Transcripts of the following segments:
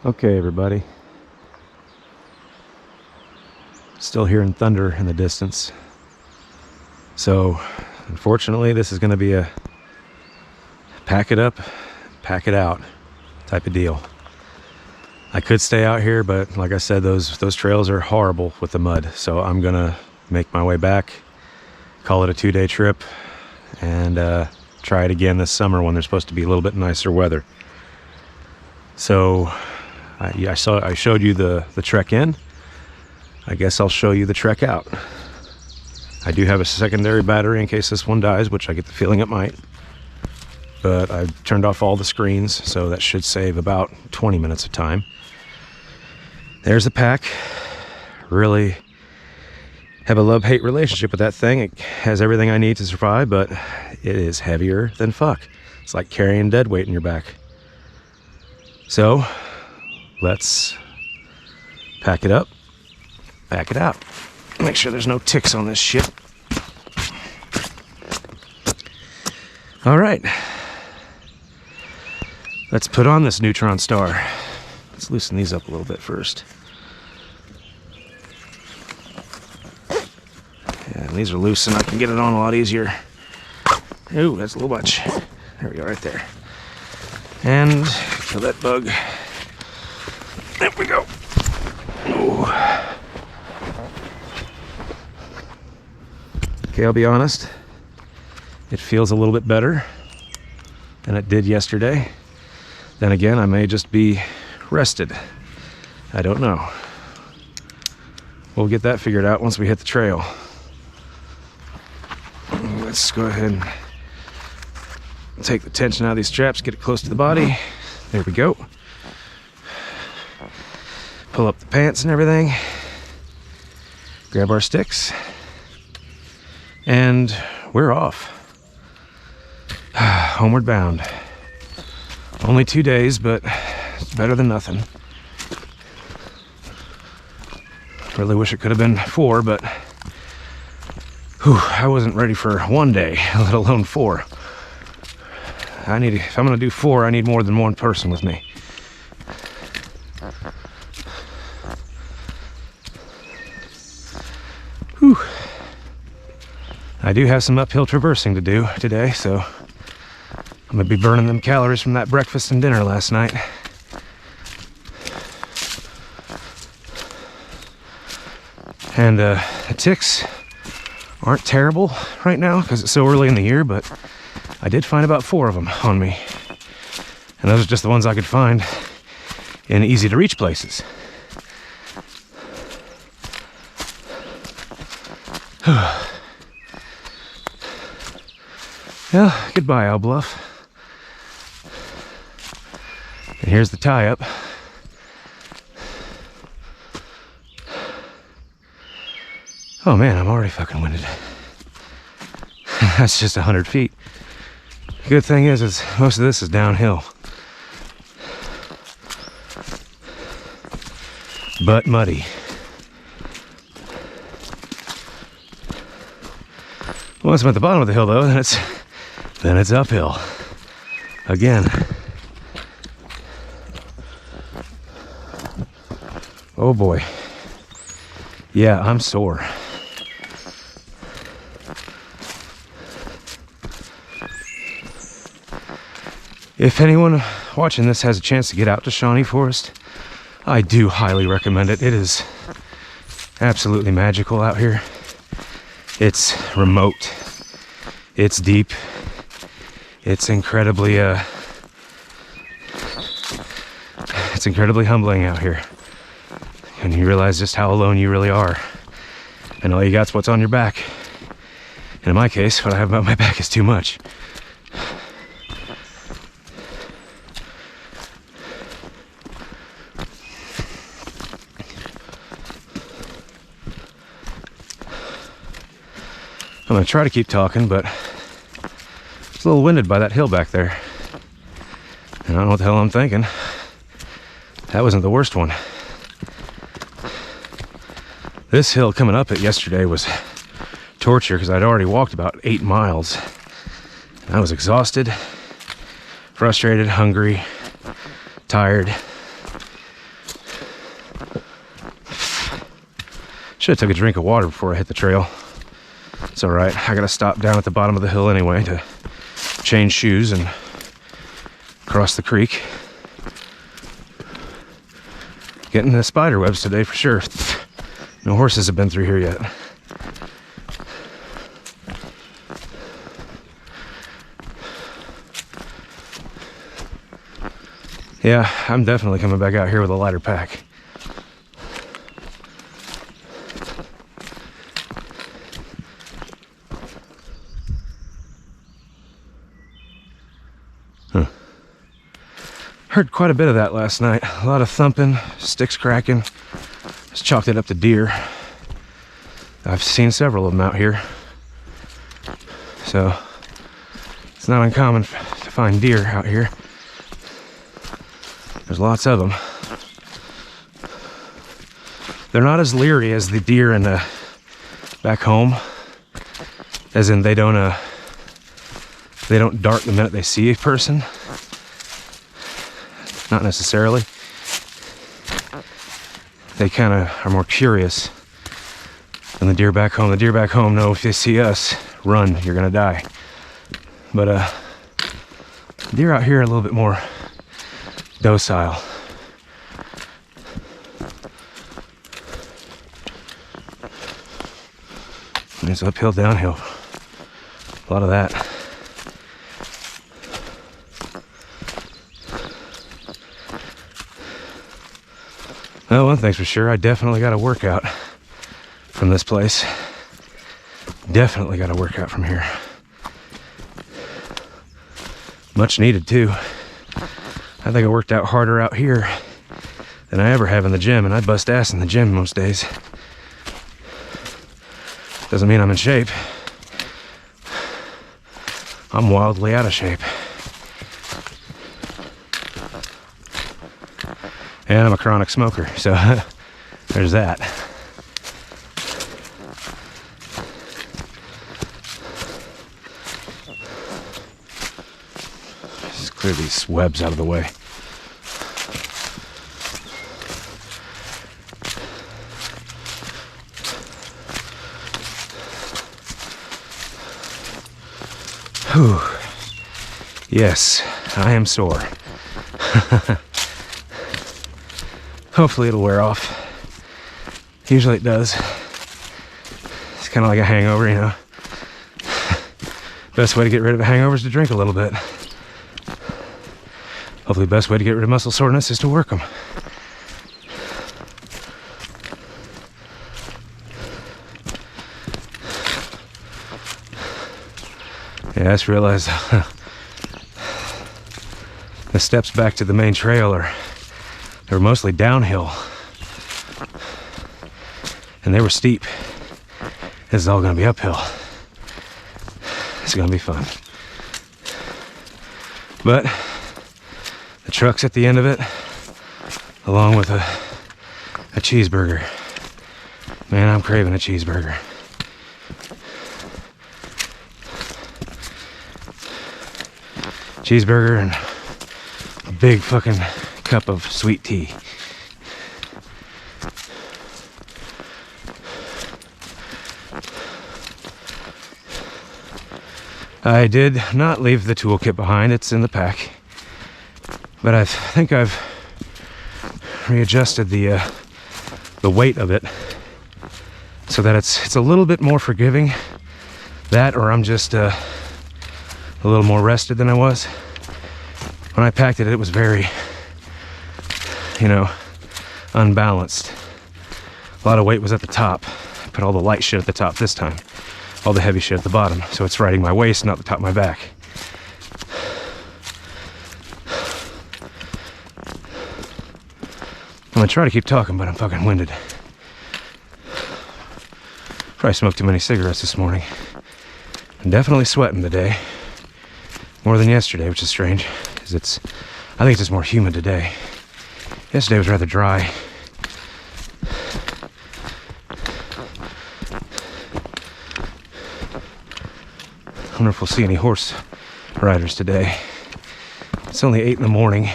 Okay, everybody. Still hearing thunder in the distance. So, unfortunately, this is going to be a pack it up, pack it out type of deal. I could stay out here, but like I said, those trails are horrible with the mud. So I'm going to make my way back, call it a 2-day trip, and try it again this summer when there's supposed to be a little bit nicer weather. So I showed you the trek in. I guess I'll show you the trek out. I do have a secondary battery in case this one dies, which I get the feeling it might. But I've turned off all the screens, so that should save about 20 minutes of time. There's the pack. Really have a love-hate relationship with that thing. It has everything I need to survive, but it is heavier than fuck. It's like carrying dead weight in your back. So, let's pack it up, pack it out. Make sure there's no ticks on this shit. All right. Let's put on this neutron star. Let's loosen these up a little bit first. Yeah, and these are loose and I can get it on a lot easier. Ooh, that's a little much. There we go, right there. And kill that bug. There we go. Ooh. Okay, I'll be honest. It feels a little bit better than it did yesterday. Then again, I may just be rested. I don't know. We'll get that figured out once we hit the trail. Let's go ahead and take the tension out of these straps, get it close to the body. There we go. Pull up the pants and everything. Grab our sticks. And we're off. Homeward bound. Only 2 days, but it's better than nothing. Really wish it could have been 4, but I wasn't ready for 1 day, let alone 4. If I'm gonna do 4, I need more than one person with me. Whew. I do have some uphill traversing to do today, so I'm gonna be burning them calories from that breakfast and dinner last night. And the ticks aren't terrible right now because it's so early in the year, but I did find about 4 of them on me. And those are just the ones I could find in easy to reach places. Well, goodbye, Owl Bluff. And here's the tie-up. Oh man, I'm already fucking winded. That's just 100 feet. The good thing is most of this is downhill. But muddy. Once I'm at the bottom of the hill though, then it's uphill. Again. Oh boy. Yeah, I'm sore. If anyone watching this has a chance to get out to Shawnee Forest, I do highly recommend it. It is absolutely magical out here. It's remote. It's deep. It's incredibly humbling out here. And you realize just how alone you really are. And all you got's what's on your back. And in my case, what I have about my back is too much. I'm gonna try to keep talking, but it's a little winded by that hill back there. And I don't know what the hell I'm thinking. That wasn't the worst one. This hill coming up it yesterday was torture because I'd already walked about 8 miles. And I was exhausted, frustrated, hungry, tired. Should have took a drink of water before I hit the trail. It's all right. I gotta stop down at the bottom of the hill anyway to change shoes and cross the creek. Getting the spider webs today for sure. No horses have been through here yet. Yeah, I'm definitely coming back out here with a lighter pack. Heard quite a bit of that last night. A lot of thumping, sticks cracking. Just chalked it up to deer. I've seen several of them out here. So it's not uncommon to find deer out here. There's lots of them. They're not as leery as the deer in back home. As in they don't dart the minute they see a person. Not necessarily. They kind of are more curious than the deer back home. The deer back home know if they see us, run, you're gonna die. But deer out here are a little bit more docile. And it's uphill, downhill. A lot of that. Well, one thing's for sure, I definitely got a workout from this place. Definitely got a workout from here. Much needed too. I think I worked out harder out here than I ever have in the gym, and I bust ass in the gym most days. Doesn't mean I'm in shape. I'm wildly out of shape. And I'm a chronic smoker, so there's that. Just clear these webs out of the way. Whew. Yes, I am sore. Hopefully it'll wear off. Usually it does. It's kind of like a hangover, you know. Best way to get rid of a hangover is to drink a little bit. Hopefully the best way to get rid of muscle soreness is to work them. Yeah, I just realized the steps back to the main trail they were mostly downhill, and they were steep. This is all gonna be uphill. It's gonna be fun. But the truck's at the end of it, along with a cheeseburger. Man, I'm craving a cheeseburger. Cheeseburger and a big fucking cup of sweet tea. I did not leave the toolkit behind, it's in the pack. But I think I've readjusted the weight of it so that it's a little bit more forgiving. That, or I'm just a little more rested than I was. When I packed it, it was very, you know, unbalanced. A lot of weight was at the top. I put all the light shit at the top this time. All the heavy shit at the bottom. So it's riding my waist, not the top of my back. I'm gonna try to keep talking, but I'm fucking winded. Probably smoked too many cigarettes this morning. I'm definitely sweating today. More than yesterday, which is strange. Because I think it's just more humid today. Yesterday was rather dry. I wonder if we'll see any horse riders today. It's only 8 in the morning.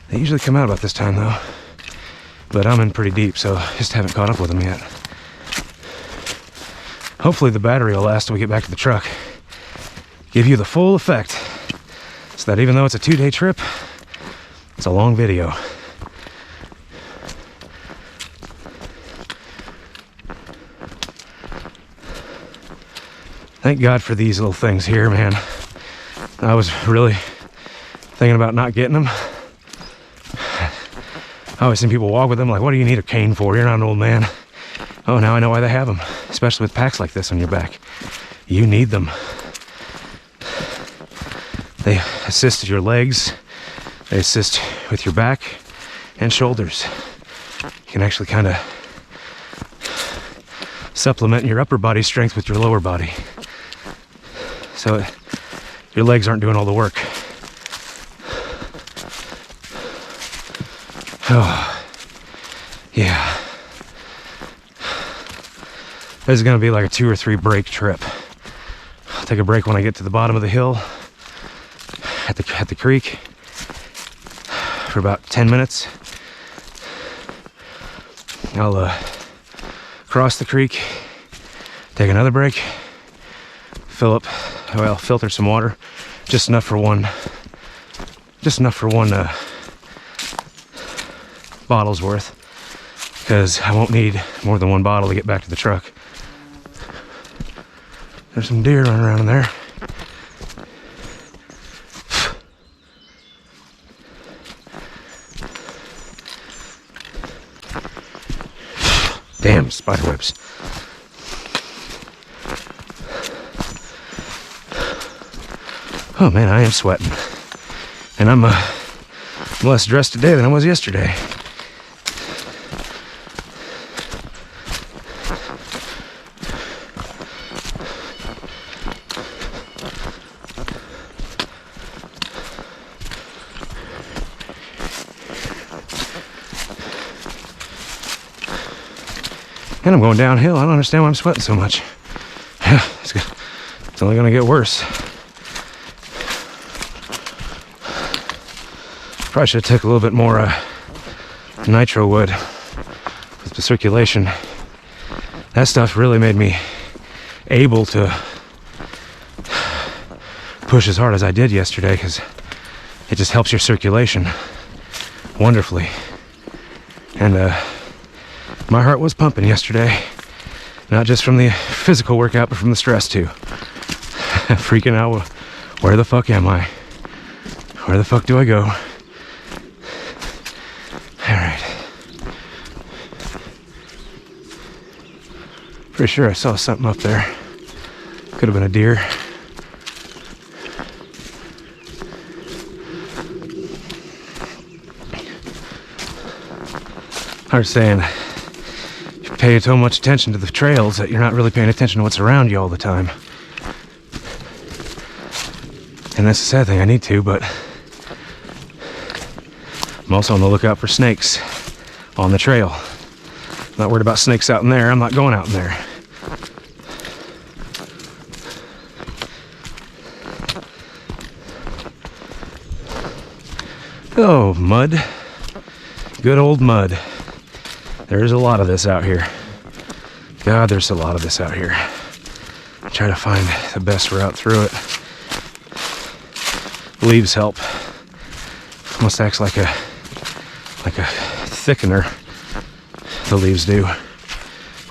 They usually come out about this time though. But I'm in pretty deep, so just haven't caught up with them yet. Hopefully the battery will last till we get back to the truck. Give you the full effect, so that even though it's a 2-day trip, it's a long video. Thank God for these little things here, man. I was really thinking about not getting them. I always see people walk with them like, what do you need a cane for? You're not an old man. Oh, now I know why they have them, especially with packs like this on your back. You need them. They assist your legs. They assist with your back and shoulders. You can actually kind of supplement your upper body strength with your lower body. So your legs aren't doing all the work. Oh, yeah. This is gonna be like a 2 or 3 break trip. I'll take a break when I get to the bottom of the hill at the creek for about 10 minutes. I'll cross the creek, take another break, filter some water, just enough for one bottle's worth, because I won't need more than 1 bottle to get back to the truck. There's some deer running around in there. Damn spider webs. Oh man, I am sweating. And I'm less dressed today than I was yesterday. And I'm going downhill. I don't understand why I'm sweating so much. It's only going to get worse. Probably should have took a little bit more nitro wood with the circulation. That stuff really made me able to push as hard as I did yesterday, because it just helps your circulation wonderfully. And my heart was pumping yesterday, not just from the physical workout, but from the stress too. Freaking out, where the fuck am I? Where the fuck do I go? Alright. Pretty sure I saw something up there. Could have been a deer. I was saying, you pay so much attention to the trails that you're not really paying attention to what's around you all the time. And that's the sad thing, I need to, but I'm also on the lookout for snakes on the trail. I'm not worried about snakes out in there, I'm not going out in there. Oh, mud. Good old mud. There's a lot of this out here. God, there's a lot of this out here. Try to find the best route through it. Leaves help. Almost acts like a thickener. The leaves do.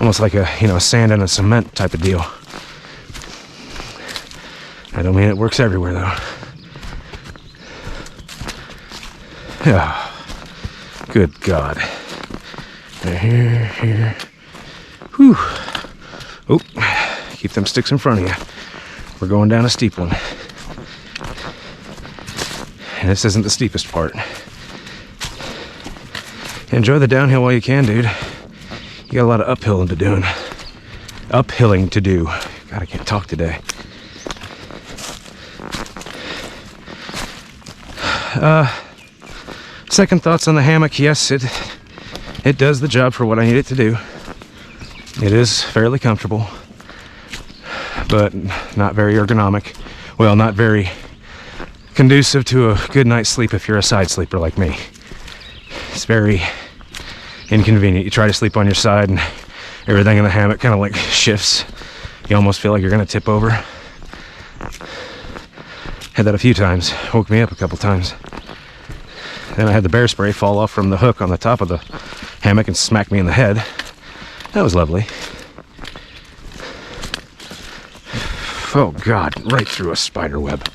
Almost like a, sand and a cement type of deal. I don't mean it works everywhere though. Yeah. Good God. Here. Whew. Oh, keep them sticks in front of you. We're going down a steep one. And this isn't the steepest part. Enjoy the downhill while you can, dude. You got a lot of uphilling to do. God, I can't talk today. Second thoughts on the hammock. Yes, it does the job for what I need it to do. It is fairly comfortable, but not very ergonomic. Well, not very conducive to a good night's sleep if you're a side sleeper like me. It's very inconvenient. You try to sleep on your side and everything in the hammock kind of like shifts. You almost feel like you're gonna tip over. Had that a few times, woke me up a couple times. Then I had the bear spray fall off from the hook on the top of the hammock and smack me in the head. That was lovely. Oh God, right through a spider web.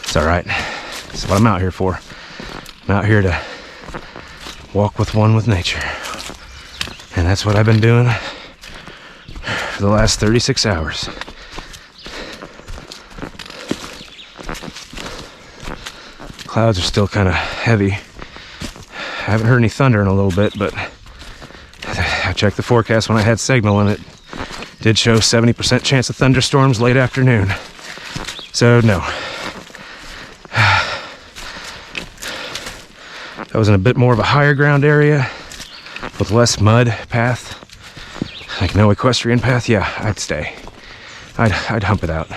It's all right. That's what I'm out here for. I'm out here to walk with one with nature. And that's what I've been doing for the last 36 hours. Clouds are still kind of heavy. I haven't heard any thunder in a little bit, but I checked the forecast when I had signal and it did show 70% chance of thunderstorms late afternoon. So no. That was in a bit more of a higher ground area with less mud path, like no equestrian path. Yeah, I'd stay. I'd hump it out.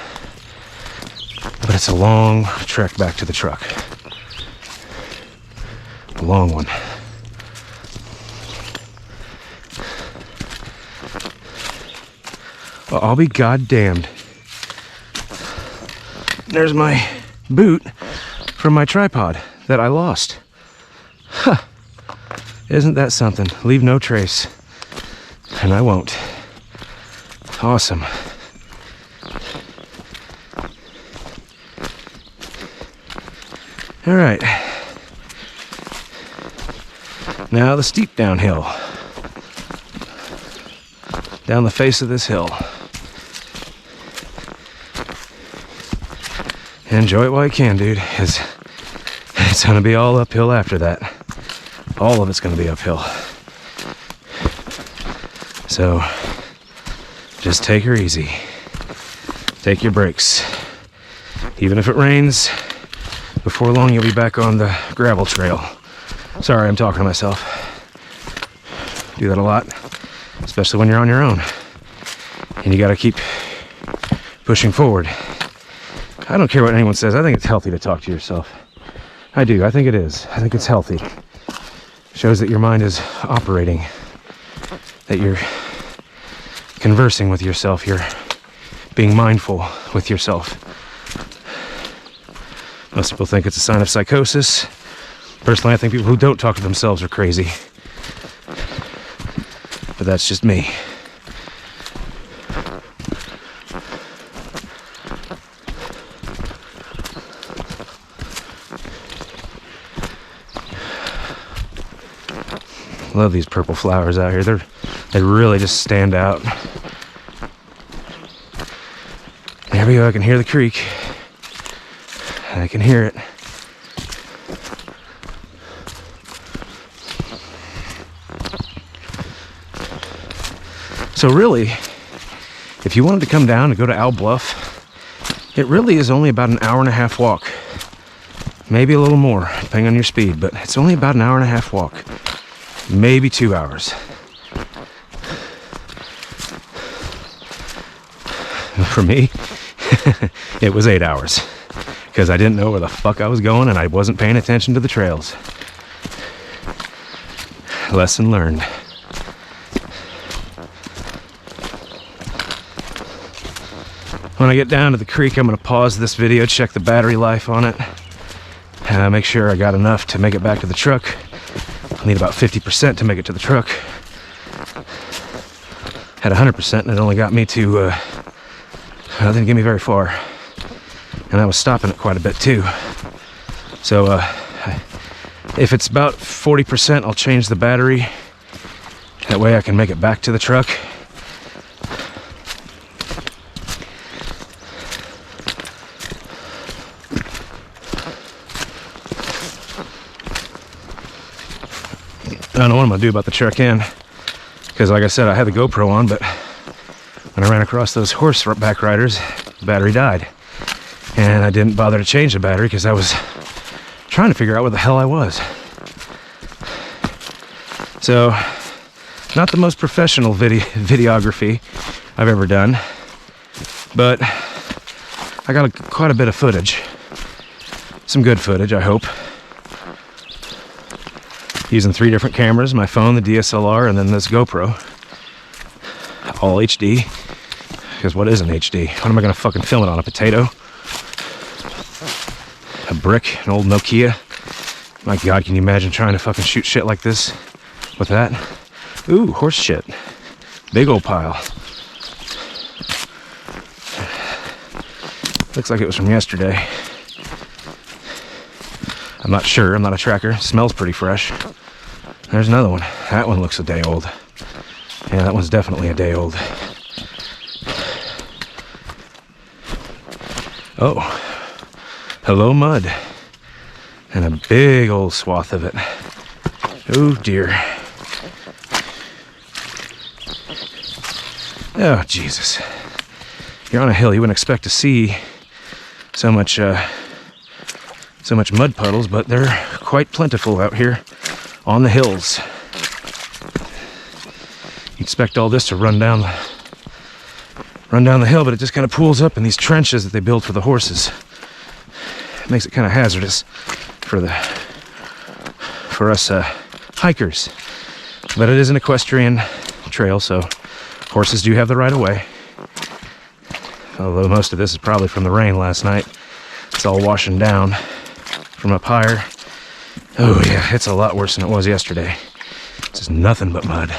But it's a long trek back to the truck. A long one. Well, I'll be goddamned. There's my boot from my tripod that I lost. Huh. Isn't that something? Leave no trace. And I won't. Awesome. All right. Now the steep downhill. Down the face of this hill. Enjoy it while you can, dude, because it's gonna be all uphill after that. All of it's gonna be uphill. So just take her easy. Take your breaks. Even if it rains, before long you'll be back on the gravel trail. Sorry, I'm talking to myself. Do that a lot, especially when you're on your own. And you gotta keep pushing forward. I don't care what anyone says. I think it's healthy to talk to yourself. I do. I think it is. I think it's healthy. Shows that your mind is operating. That you're conversing with yourself. You're being mindful with yourself. Most people think it's a sign of psychosis. Personally, I think people who don't talk to themselves are crazy. But that's just me. Love these purple flowers out here. They really just stand out. There we go. I can hear the creek. I can hear it. So really, if you wanted to come down and go to Owl Bluff, it really is only about an hour and a half walk. Maybe a little more, depending on your speed, but it's only about an hour and a half walk. Maybe 2 hours. For me, it was 8 hours. Because I didn't know where the fuck I was going and I wasn't paying attention to the trails. Lesson learned. When I get down to the creek, I'm going to pause this video, check the battery life on it, make sure I got enough to make it back to the truck. I'll need about 50% to make it to the truck. Had 100% and it only got me to, it didn't get me very far. And I was stopping it quite a bit too. So if it's about 40%, I'll change the battery. That way I can make it back to the truck. I don't know what I'm gonna do about the truck end, because like I said, I had the GoPro on, but when I ran across those horseback riders, the battery died. And I didn't bother to change the battery because I was trying to figure out where the hell I was. So, not the most professional videography I've ever done, but I got quite a bit of footage. Some good footage, I hope. Using 3 different cameras, my phone, the DSLR, and then this GoPro. all HD. Because what is an HD? What am I gonna fucking film it on? A potato? A brick? An old Nokia? My God, can you imagine trying to fucking shoot shit like this with that? Ooh, horse shit. Big old pile. Looks like it was from yesterday. I'm not sure, I'm not a tracker. Smells pretty fresh. There's another one. That one looks a day old. Yeah, that one's definitely a day old. Oh, hello mud. And a big old swath of it. Oh dear. Oh, Jesus. You're on a hill, you wouldn't expect to see so much mud puddles, but they're quite plentiful out here on the hills. You expect all this to run down the hill, but it just kind of pools up in these trenches that they build for the horses. It makes it kind of hazardous for us hikers. But it is an equestrian trail, so horses do have the right of way. Although most of this is probably from the rain last night. It's all washing down from up higher. Oh yeah, it's a lot worse than it was yesterday. It's just nothing but mud.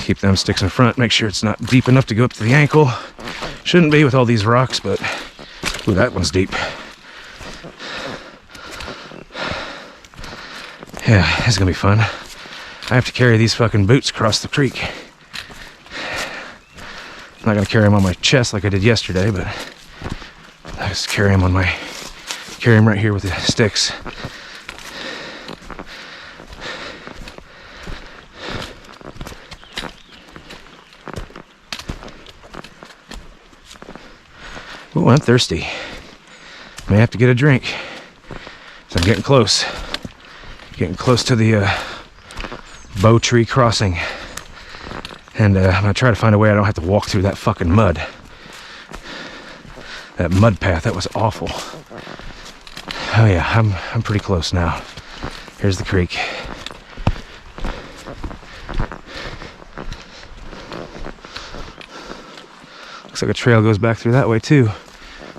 Keep them sticks in front, make sure it's not deep enough to go up to the ankle. Shouldn't be with all these rocks, but ooh, that one's deep. Yeah, it's gonna be fun. I have to carry these fucking boots across the creek. I'm not gonna carry them on my chest like I did yesterday, but I just carry them right here with the sticks. Oh, I'm thirsty. May have to get a drink. So I'm getting close. Getting close to the Bow Tree crossing. And I'm gonna try to find a way I don't have to walk through that fucking mud. That mud path, that was awful. Oh yeah, I'm pretty close now. Here's the creek. Looks like a trail goes back through that way too.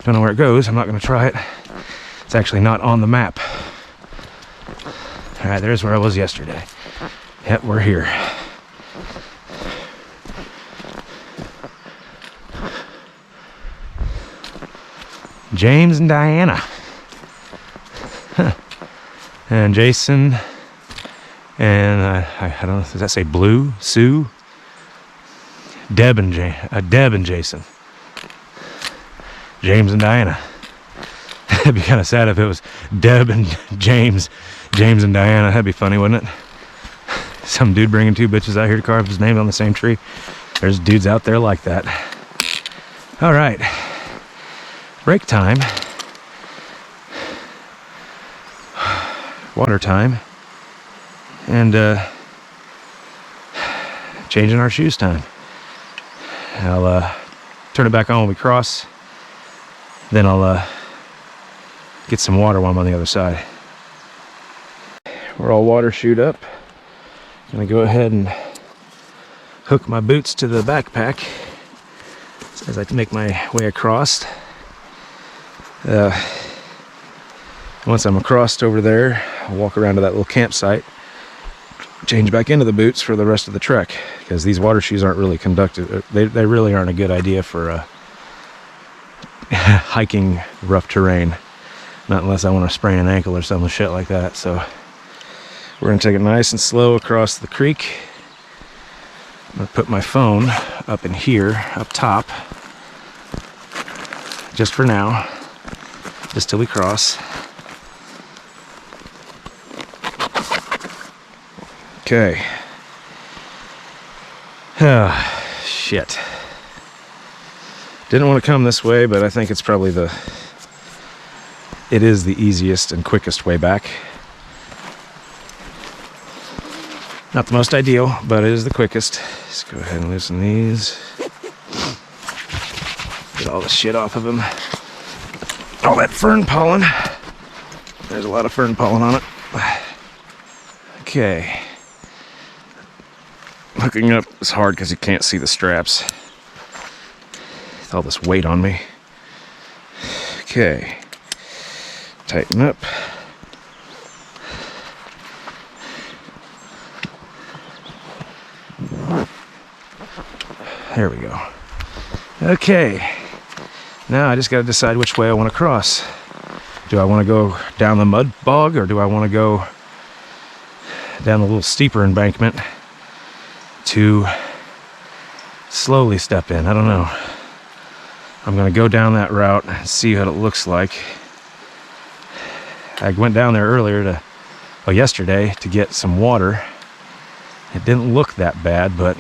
Don't know where it goes, I'm not gonna try it. It's actually not on the map. All right, there's where I was yesterday. Yep, we're here. James and Diana. Huh. And Jason. And I don't know, does that say Blue? Sue? Deb and Jason. James and Diana. It'd be kind of sad if it was Deb and James and Diana. That'd be funny, wouldn't it? Some dude bringing two bitches out here to carve his name on the same tree. There's dudes out there like that. All right. Break time. Water time. And changing our shoes time. I'll turn it back on when we cross. Then I'll get some water while I'm on the other side. We're all water shoed up. I'm gonna go ahead and hook my boots to the backpack as I make my way across. Once I'm across over there, I'll walk around to that little campsite, change back into the boots for the rest of the trek, because these water shoes aren't really conducted. They really aren't a good idea for hiking rough terrain. Not unless I want to sprain an ankle or some shit like that. So we're gonna take it nice and slow across the creek. I'm gonna put my phone up in here, up top, just for now, just till we cross. Okay. Ah, shit. Didn't want to come this way, but I think it's probably it is the easiest and quickest way back. Not the most ideal, but it is the quickest. Let's go ahead and loosen these. Get all the shit off of them. All that fern pollen. There's a lot of fern pollen on it. Okay. Hooking up is hard because you can't see the straps. With all this weight on me. Okay. Tighten up. There we go. Okay. Now I just got to decide which way I want to cross. Do I want to go down the mud bog, or do I want to go down the little steeper embankment to slowly step in? I don't know. I'm going to go down that route and see what it looks like. I went down there earlier yesterday to get some water. It didn't look that bad, but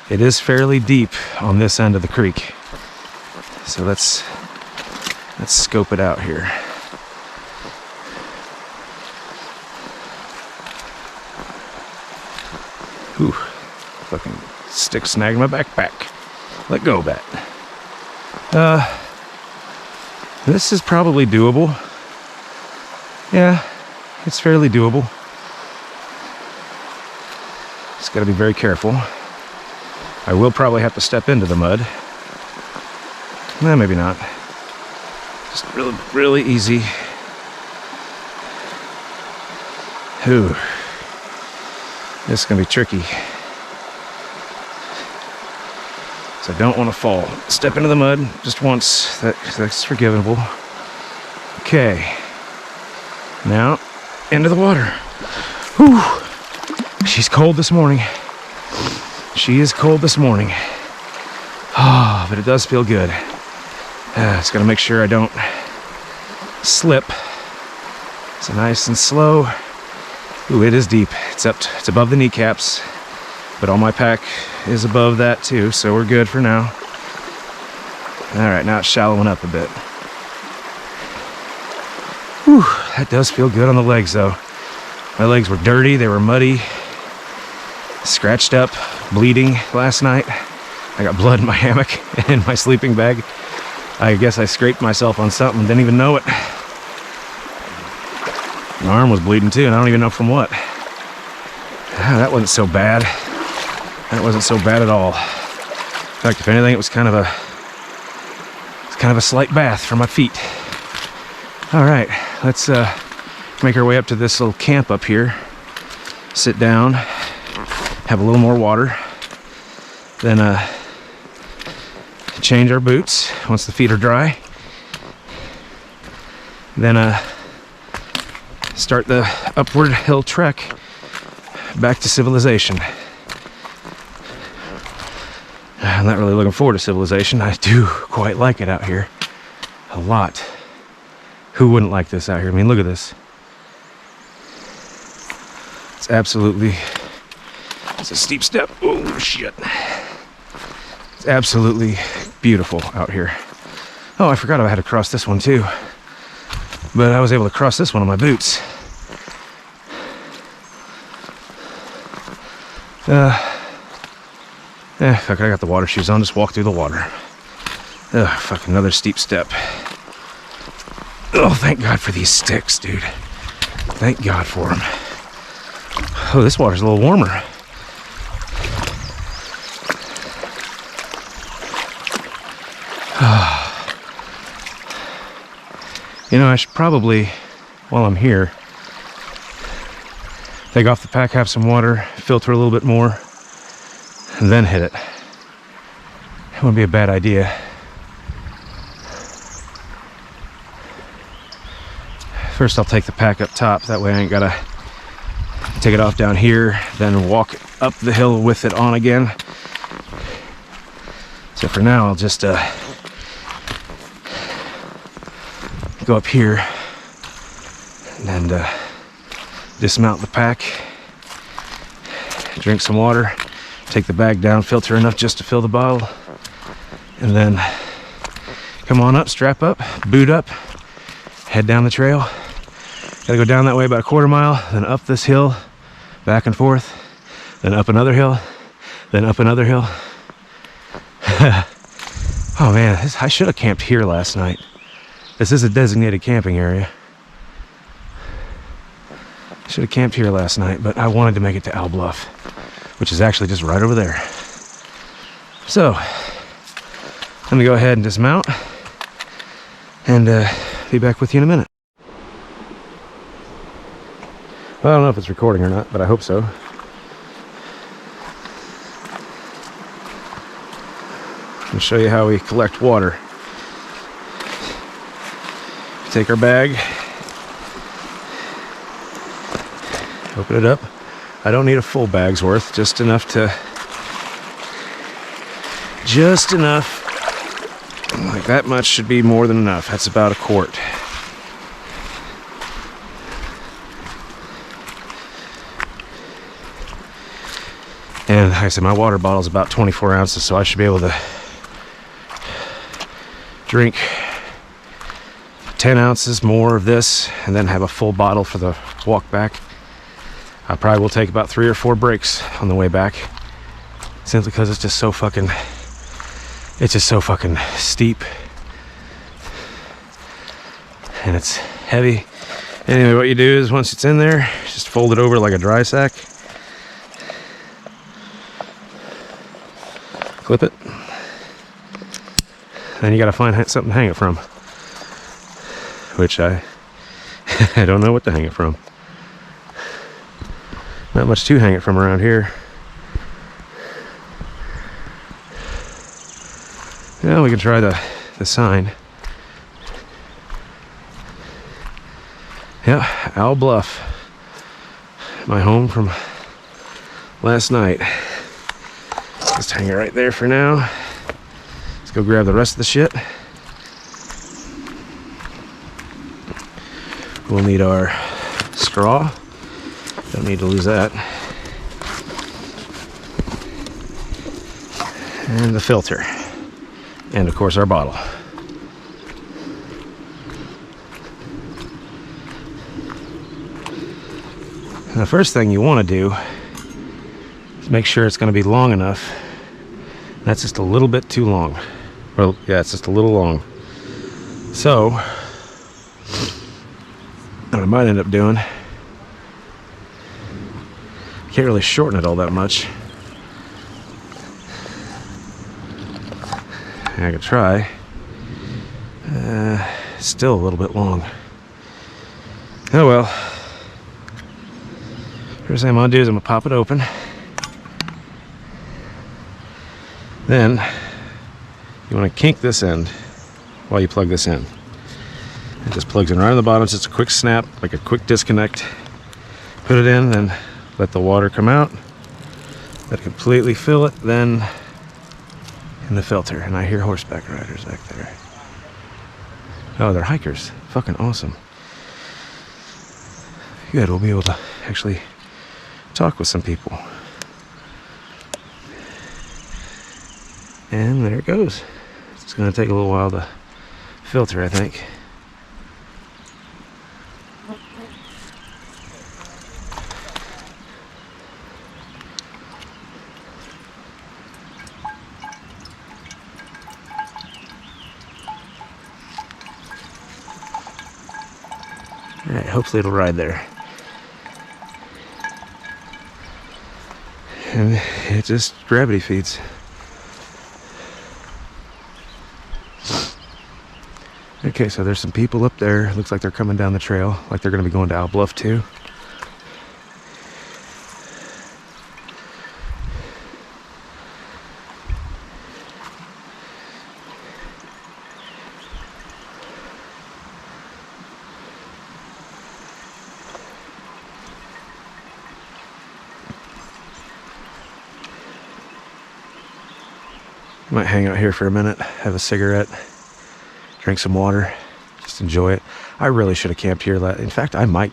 it is fairly deep on this end of the creek. So let's scope it out here. Whew. Fucking stick snagged my backpack. Let go, bat. This is probably doable. Yeah, it's fairly doable. Just gotta be very careful. I will probably have to step into the mud. Nah, maybe not. Just really, really easy. Ooh. This is gonna be tricky. So I don't want to fall. Step into the mud just once. That's forgivable. Okay. Now, into the water. Whew. She's cold this morning. She is cold this morning. Oh, but it does feel good. Just gotta make sure I don't slip. So nice and slow. Ooh, it is deep. It's above the kneecaps, but all my pack is above that too, so we're good for now. All right, now it's shallowing up a bit. Whew, that does feel good on the legs though. My legs were dirty, they were muddy, scratched up, bleeding last night. I got blood in my hammock and in my sleeping bag. I guess I scraped myself on something, didn't even know it. My arm was bleeding too, and I don't even know from what. That wasn't so bad. That wasn't so bad at all. In fact, if anything, it was kind of a slight bath for my feet. All right, let's make our way up to this little camp up here. Sit down, have a little more water, then change our boots once the feet are dry. Then start the upward hill trek back to civilization. I'm not really looking forward to civilization. I do quite like it out here. A lot. Who wouldn't like this out here? I mean, look at this. It's absolutely... It's a steep step. Oh, shit. It's absolutely beautiful out here. Oh, I forgot I had to cross this one too. But I was able to cross this one on my boots. Fuck, I got the water shoes on, just walk through the water. Fuck, another steep step. Oh, thank God for these sticks, dude. Thank God for them. Oh, this water's a little warmer. You know, I should probably, while I'm here, take off the pack, have some water, filter a little bit more, and then hit it. It wouldn't be a bad idea. First, I'll take the pack up top. That way I ain't gotta take it off down here, then walk up the hill with it on again. So for now, I'll just go up here and dismount the pack, drink some water, take the bag down, filter enough just to fill the bottle, and then come on up, strap up, boot up, head down the trail. Gotta go down that way about a quarter mile, then up this hill, back and forth, then up another hill, then up another hill. Oh man, I should have camped here last night. This is a designated camping area. Should have camped here last night, but I wanted to make it to Owl Bluff, which is actually just right over there. So, I'm gonna go ahead and dismount and be back with you in a minute. Well, I don't know if it's recording or not, but I hope so. I'll show you how we collect water. Take our bag, open it up. I don't need a full bag's worth, just enough, like that much should be more than enough. That's about a quart. And like I said, my water bottle is about 24 ounces, so I should be able to drink 10 ounces more of this and then have a full bottle for the walk back. I probably will take about 3 or 4 breaks on the way back, simply because it's just so fucking steep and it's heavy. Anyway, what you do is once it's in there, just fold it over like a dry sack, clip it, then you got to find something to hang it from, which I don't know what to hang it from. Not much to hang it from around here. Yeah, we can try the sign. Yeah, Owl Bluff, my home from last night. Just hang it right there for now. Let's go grab the rest of the shit. We'll need our straw. Don't need to lose that. And the filter. And of course our bottle. And the first thing you want to do is make sure it's going to be long enough. That's just a little bit too long. Well, yeah, it's just a little long. So, what I might end up doing, can't really shorten it all that much. I could try. Still a little bit long. Oh well. First thing I'm gonna do is I'm gonna pop it open. Then you want to kink this end while you plug this in. It just plugs in right on the bottom. It's just a quick snap, like a quick disconnect. Put it in, then let the water come out. Let it completely fill it, then in the filter. And I hear horseback riders back there. Oh, they're hikers. Fucking awesome. Good, we'll be able to actually talk with some people. And there it goes. It's gonna take a little while to filter, I think. Alright, hopefully it'll ride there. And it just gravity feeds. Okay, so there's some people up there. Looks like they're coming down the trail, like they're going to be going to Owl Bluff too. Might hang out here for a minute, have a cigarette, drink some water, just enjoy it. I really should have camped here. In fact, I might.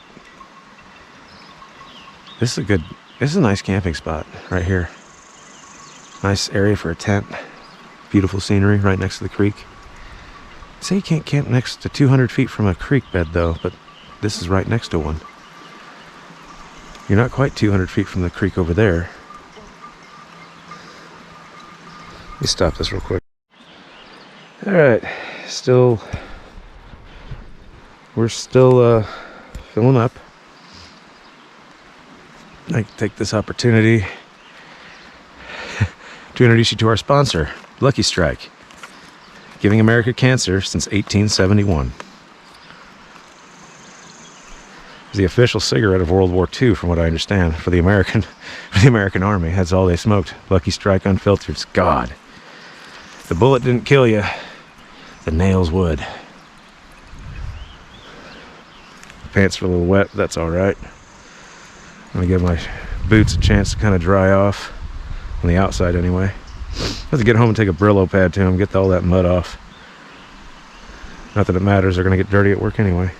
This is a nice camping spot right here. Nice area for a tent. Beautiful scenery right next to the creek. Say you can't camp next to 200 feet from a creek bed though, but this is right next to one. You're not quite 200 feet from the creek over there. Let me stop this real quick. Alright, we're still filling up. I'd like to take this opportunity to introduce you to our sponsor, Lucky Strike, giving America cancer since 1871. It's the official cigarette of World War II, from what I understand, for the American Army. That's all they smoked. Lucky Strike Unfiltered. God. The bullet didn't kill you. The nails would. The pants are a little wet. That's all right. I'm gonna give my boots a chance to kind of dry off on the outside anyway. I have to get home and take a Brillo pad to them, get all that mud off. Not that it matters. They're gonna get dirty at work anyway.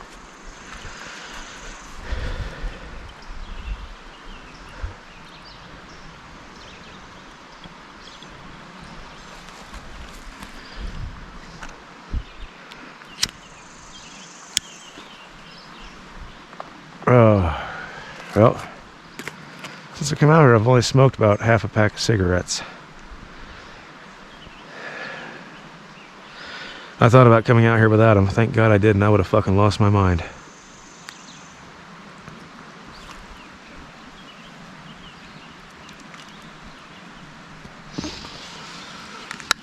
Well, since I came out here, I've only smoked about half a pack of cigarettes. I thought about coming out here without them. Thank God I didn't. I would have fucking lost my mind.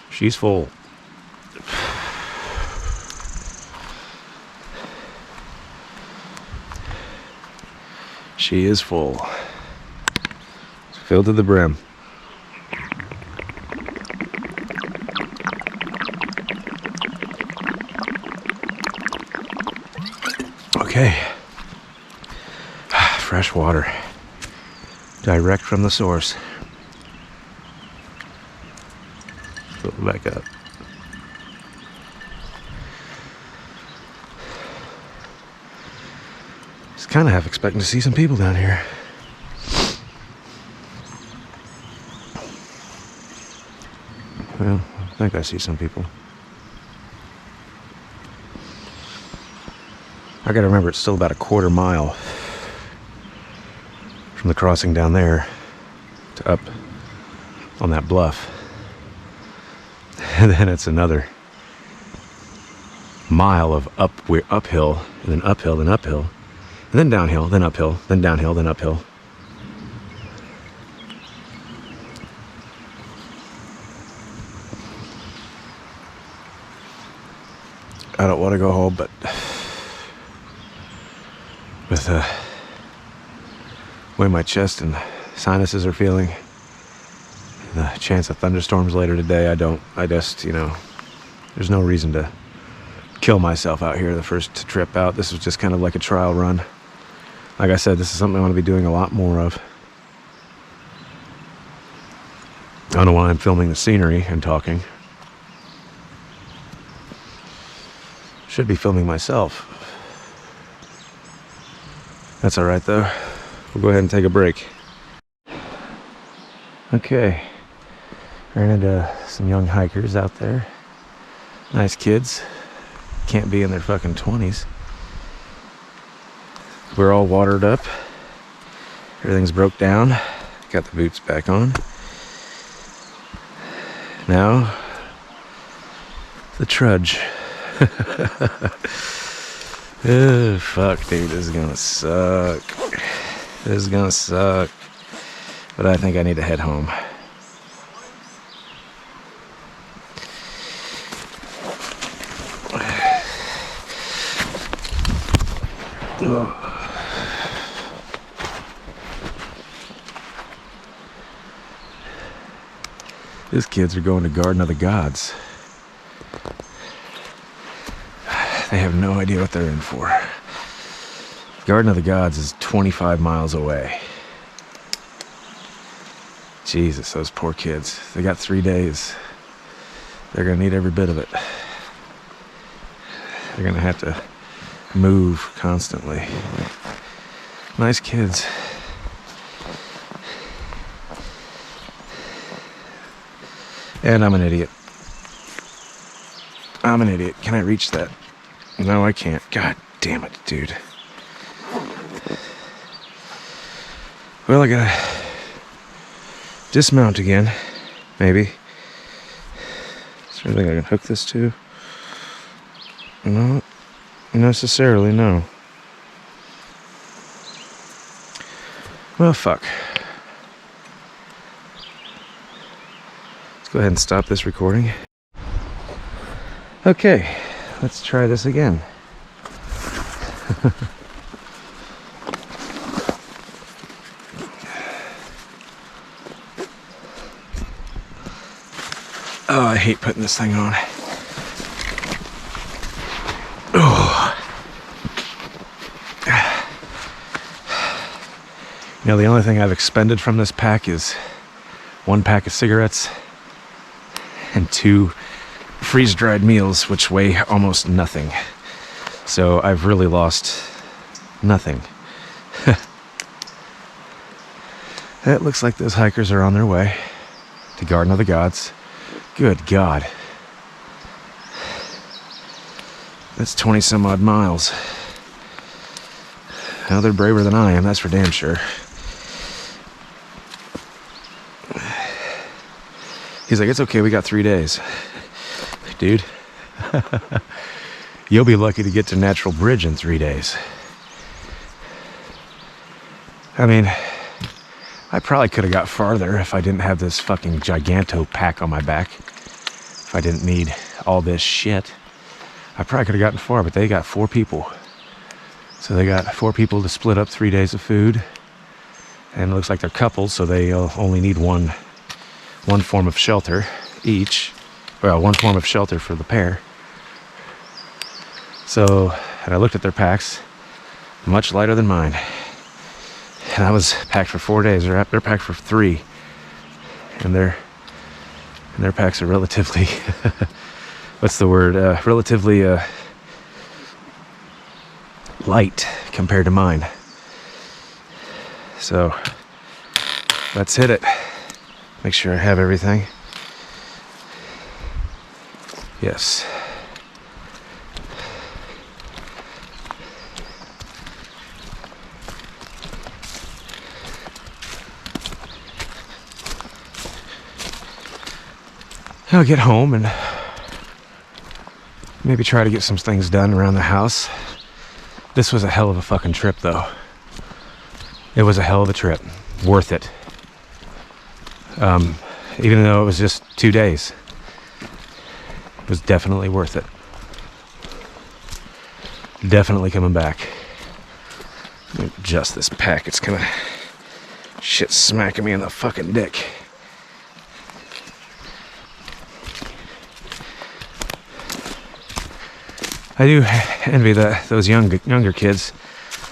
She's full. She is full. It's filled to the brim. Okay. Fresh water. Direct from the source. Fill it back up. Kind of half expecting to see some people down here. Well, I think I see some people. I gotta remember it's still about a quarter mile from the crossing down there to up on that bluff. And then it's another mile of uphill, and then uphill, then uphill. And then downhill, then uphill, then downhill, then uphill. I don't want to go home, but with the way my chest and sinuses are feeling, and the chance of thunderstorms later today, I just, there's no reason to kill myself out here the first trip out. This was just kind of like a trial run. Like I said, this is something I want to be doing a lot more of. I don't know why I'm filming the scenery and talking. Should be filming myself. That's all right though. We'll go ahead and take a break. Okay. Ran into some young hikers out there. Nice kids. Can't be in their fucking 20s. We're all watered up. Everything's broke down. Got the boots back on. Now, the trudge. Oh, fuck, dude. This is gonna suck. This is gonna suck. But I think I need to head home. Ugh. These kids are going to Garden of the Gods. They have no idea what they're in for. Garden of the Gods is 25 miles away. Jesus, those poor kids. They got 3 days. They're gonna need every bit of it. They're gonna have to move constantly. Nice kids. And I'm an idiot. I'm an idiot. Can I reach that? No, I can't. God damn it, dude. Well, I gotta dismount again. Maybe. Is there anything I can hook this to? Not necessarily, no. Oh, fuck. Let's go ahead and stop this recording. Okay, let's try this again. Oh, I hate putting this thing on. Oh. You know, the only thing I've expended from this pack is 1 pack of cigarettes and 2 freeze-dried meals, which weigh almost nothing. So I've really lost nothing. It looks like those hikers are on their way to Garden of the Gods. Good God. That's 20 some odd miles. Well, they're braver than I am, that's for damn sure. He's like, it's okay, we got 3 days. Dude, you'll be lucky to get to Natural Bridge in 3 days. I mean, I probably could have got farther if I didn't have this fucking giganto pack on my back. If I didn't need all this shit, I probably could have gotten far, but they got 4 people. So they got 4 people to split up 3 days of food. And it looks like they're couples, so they only need one form of shelter each. Well, 1 form of shelter for the pair. So, and I looked at their packs, much lighter than mine. And I was packed for 4 days. They're packed for 3. And their packs are relatively, what's the word? Relatively light compared to mine. So let's hit it. Make sure I have everything. Yes. I'll get home and maybe try to get some things done around the house. This was a hell of a fucking trip, though. It was a hell of a trip. Worth it. Even though it was just 2 days. It was definitely worth it. Definitely coming back. Let me adjust this pack. It's kind of shit smacking me in the fucking dick. I do envy those younger kids.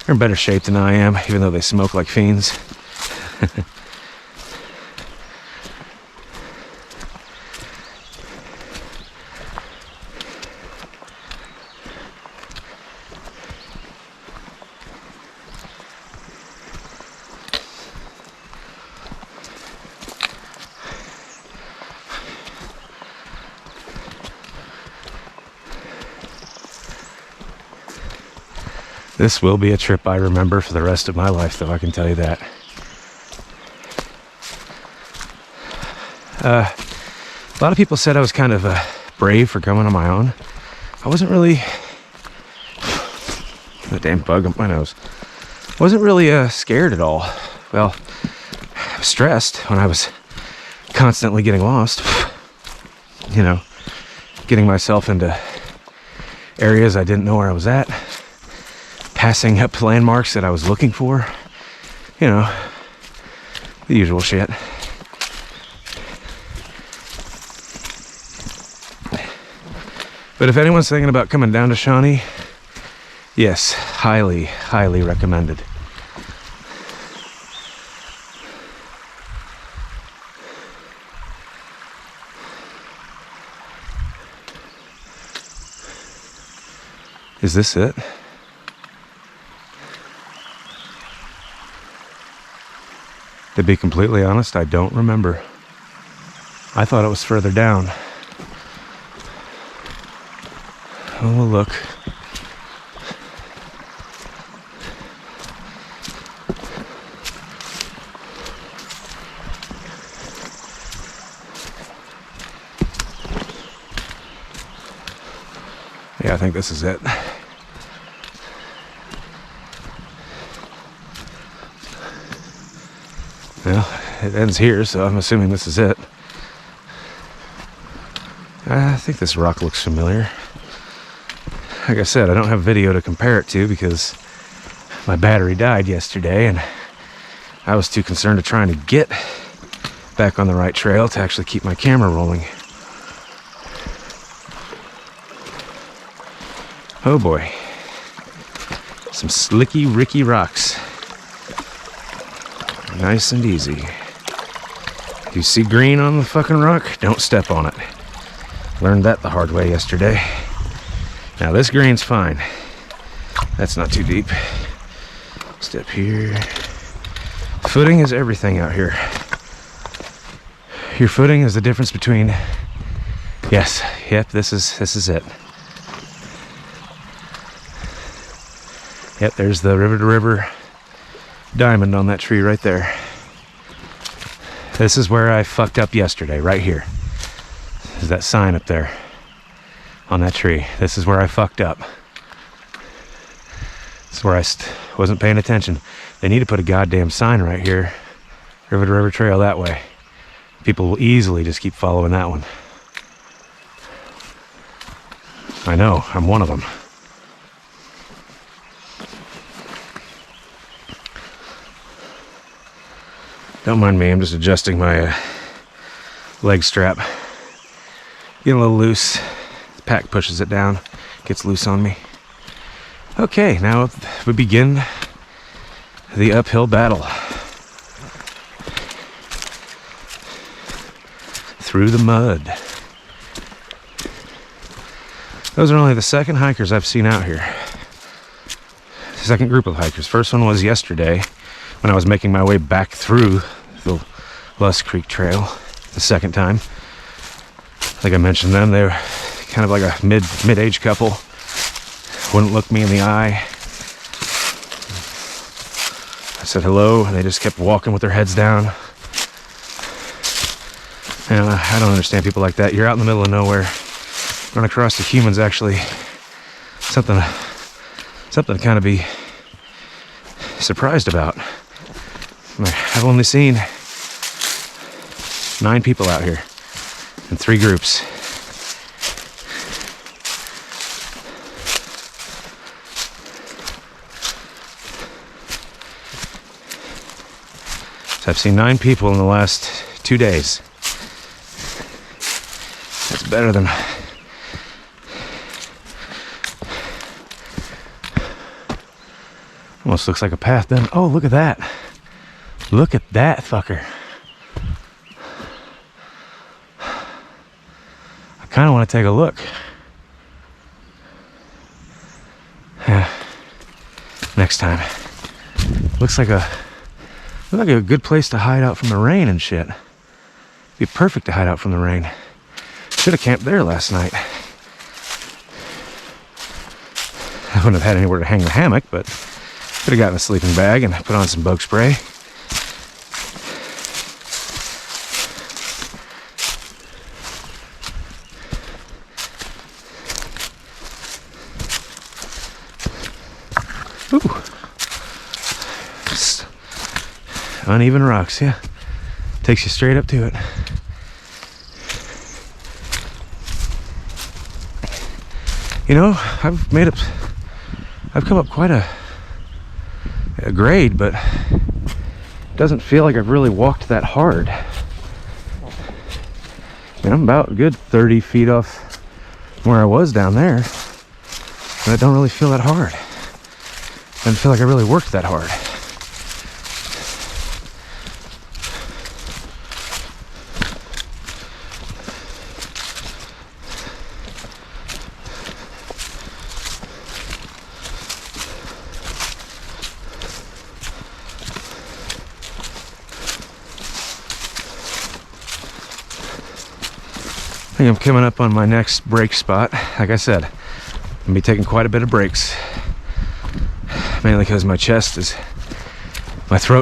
They're in better shape than I am, even though they smoke like fiends. This will be a trip I remember for the rest of my life, though, I can tell you that. A lot of people said I was kind of brave for coming on my own. I wasn't really... The damn bug up my nose. I wasn't really scared at all. Well, I was stressed when I was constantly getting lost. You know, getting myself into areas I didn't know where I was at. Passing up landmarks that I was looking for. You know, the usual shit. But if anyone's thinking about coming down to Shawnee, yes, highly, highly recommended. Is this it? To be completely honest, I don't remember. I thought it was further down. Oh, well, look. Yeah, I think this is it. Well, it ends here, so I'm assuming this is it. I think this rock looks familiar. Like I said, I don't have video to compare it to because my battery died yesterday and I was too concerned with trying to get back on the right trail to actually keep my camera rolling. Oh boy. Some slicky ricky rocks. Nice and easy. If you see green on the fucking rock, don't step on it. Learned that the hard way yesterday. Now this green's fine. That's not too deep. Step here. Footing is everything out here. Your footing is the difference between... Yes, yep, this is it. Yep, there's the river to river diamond on that tree right there. This is where I fucked up yesterday, right here. There's that sign up there on that tree. This is where I fucked up. This is where I wasn't paying attention. They need to put a goddamn sign right here. River to river trail that way. People will easily just keep following that one. I know, I'm one of them. Don't mind me, I'm just adjusting my leg strap. Getting a little loose. The pack pushes it down, gets loose on me. Okay, now we begin the uphill battle. Through the mud. Those are only the second hikers I've seen out here. Second group of hikers. First one was yesterday when I was making my way back through the Lusk Creek Trail the second time. I think I mentioned them. They were kind of like a mid-age couple. Wouldn't look me in the eye. I said hello, and they just kept walking with their heads down. And I don't understand people like that. You're out in the middle of nowhere. Run across the humans, actually. Something to kind of be surprised about. I've only seen 9 people out here in 3 groups. So I've seen 9 people in the last 2 days. That's better than... Almost looks like a path then. Oh, look at that. Look at that fucker. I kind of want to take a look. Yeah. Next time. Looks like a good place to hide out from the rain and shit. Be perfect to hide out from the rain. Should have camped there last night. I wouldn't have had anywhere to hang the hammock, but could have gotten a sleeping bag and put on some bug spray. Ooh. Just uneven rocks, yeah. Takes you straight up to it. You know, I've come up quite a grade, but it doesn't feel like I've really walked that hard. I mean, I'm about a good 30 feet off where I was down there, and I don't really feel that hard. I don't feel like I really worked that hard. I think I'm coming up on my next break spot. Like I said, I'm gonna be taking quite a bit of breaks. Mainly because my throat's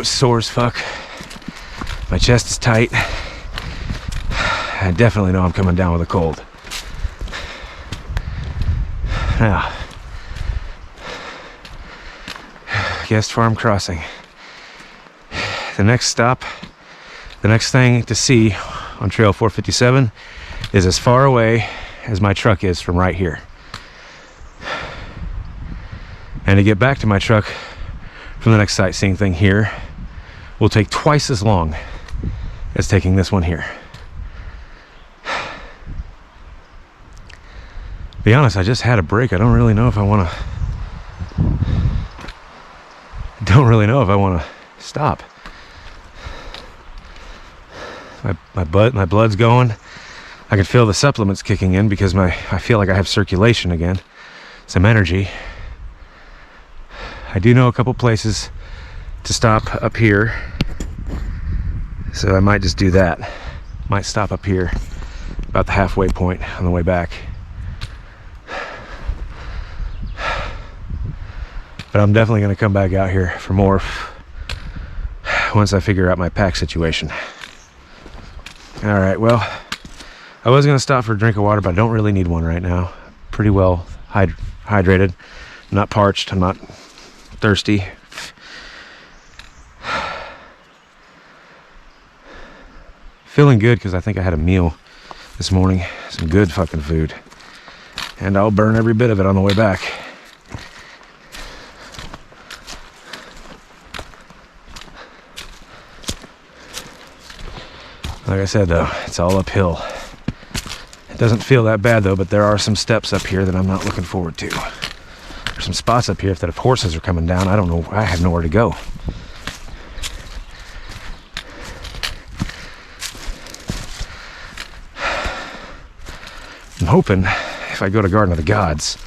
sore as fuck. My chest is tight. I definitely know I'm coming down with a cold. Now, Guest Farm Crossing. The next stop The next thing to see on Trail 457 is as far away as my truck is from right here. And to get back to my truck from the next sightseeing thing here will take twice as long as taking this one here. Be honest, I just had a break. I don't really know if I want to stop. My blood's going. I can feel the supplements kicking in because I feel like I have circulation again, some energy. I do know a couple places to stop up here, so I might just do that. Might stop up here about the halfway point on the way back. But I'm definitely going to come back out here for more once I figure out my pack situation. All right, well, I was going to stop for a drink of water, but I don't really need one right now. Pretty well hydrated. I'm not parched. I'm not thirsty. Feeling good because I think I had a meal this morning. Some good fucking food. And I'll burn every bit of it on the way back. Like I said, though, it's all uphill. It doesn't feel that bad, though, but there are some steps up here that I'm not looking forward to. There's some spots up here that if horses are coming down, I don't know, I have nowhere to go. I'm hoping if I go to Garden of the Gods,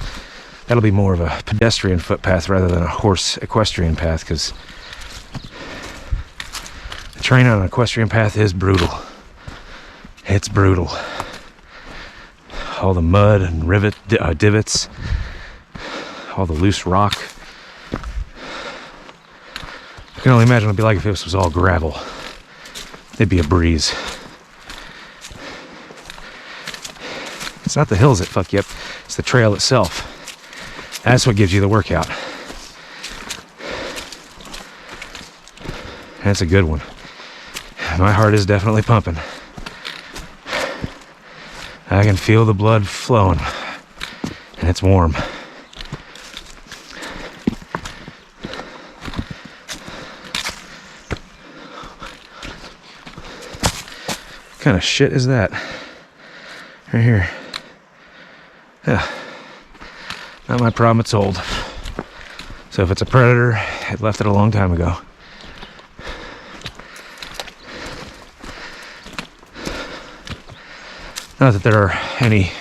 that'll be more of a pedestrian footpath rather than a horse equestrian path, because the terrain on an equestrian path is brutal. It's brutal. All the mud and divots, all the loose rock. I can only imagine what it'd be like if this was all gravel. It'd be a breeze. It's not the hills that fuck you up, it's the trail itself. That's what gives you the workout. That's a good one. My heart is definitely pumping. I can feel the blood flowing, and it's warm. What kind of shit is that? Right here. Yeah. Not my problem, it's old. So if it's a predator, it left it a long time ago. Not that there are any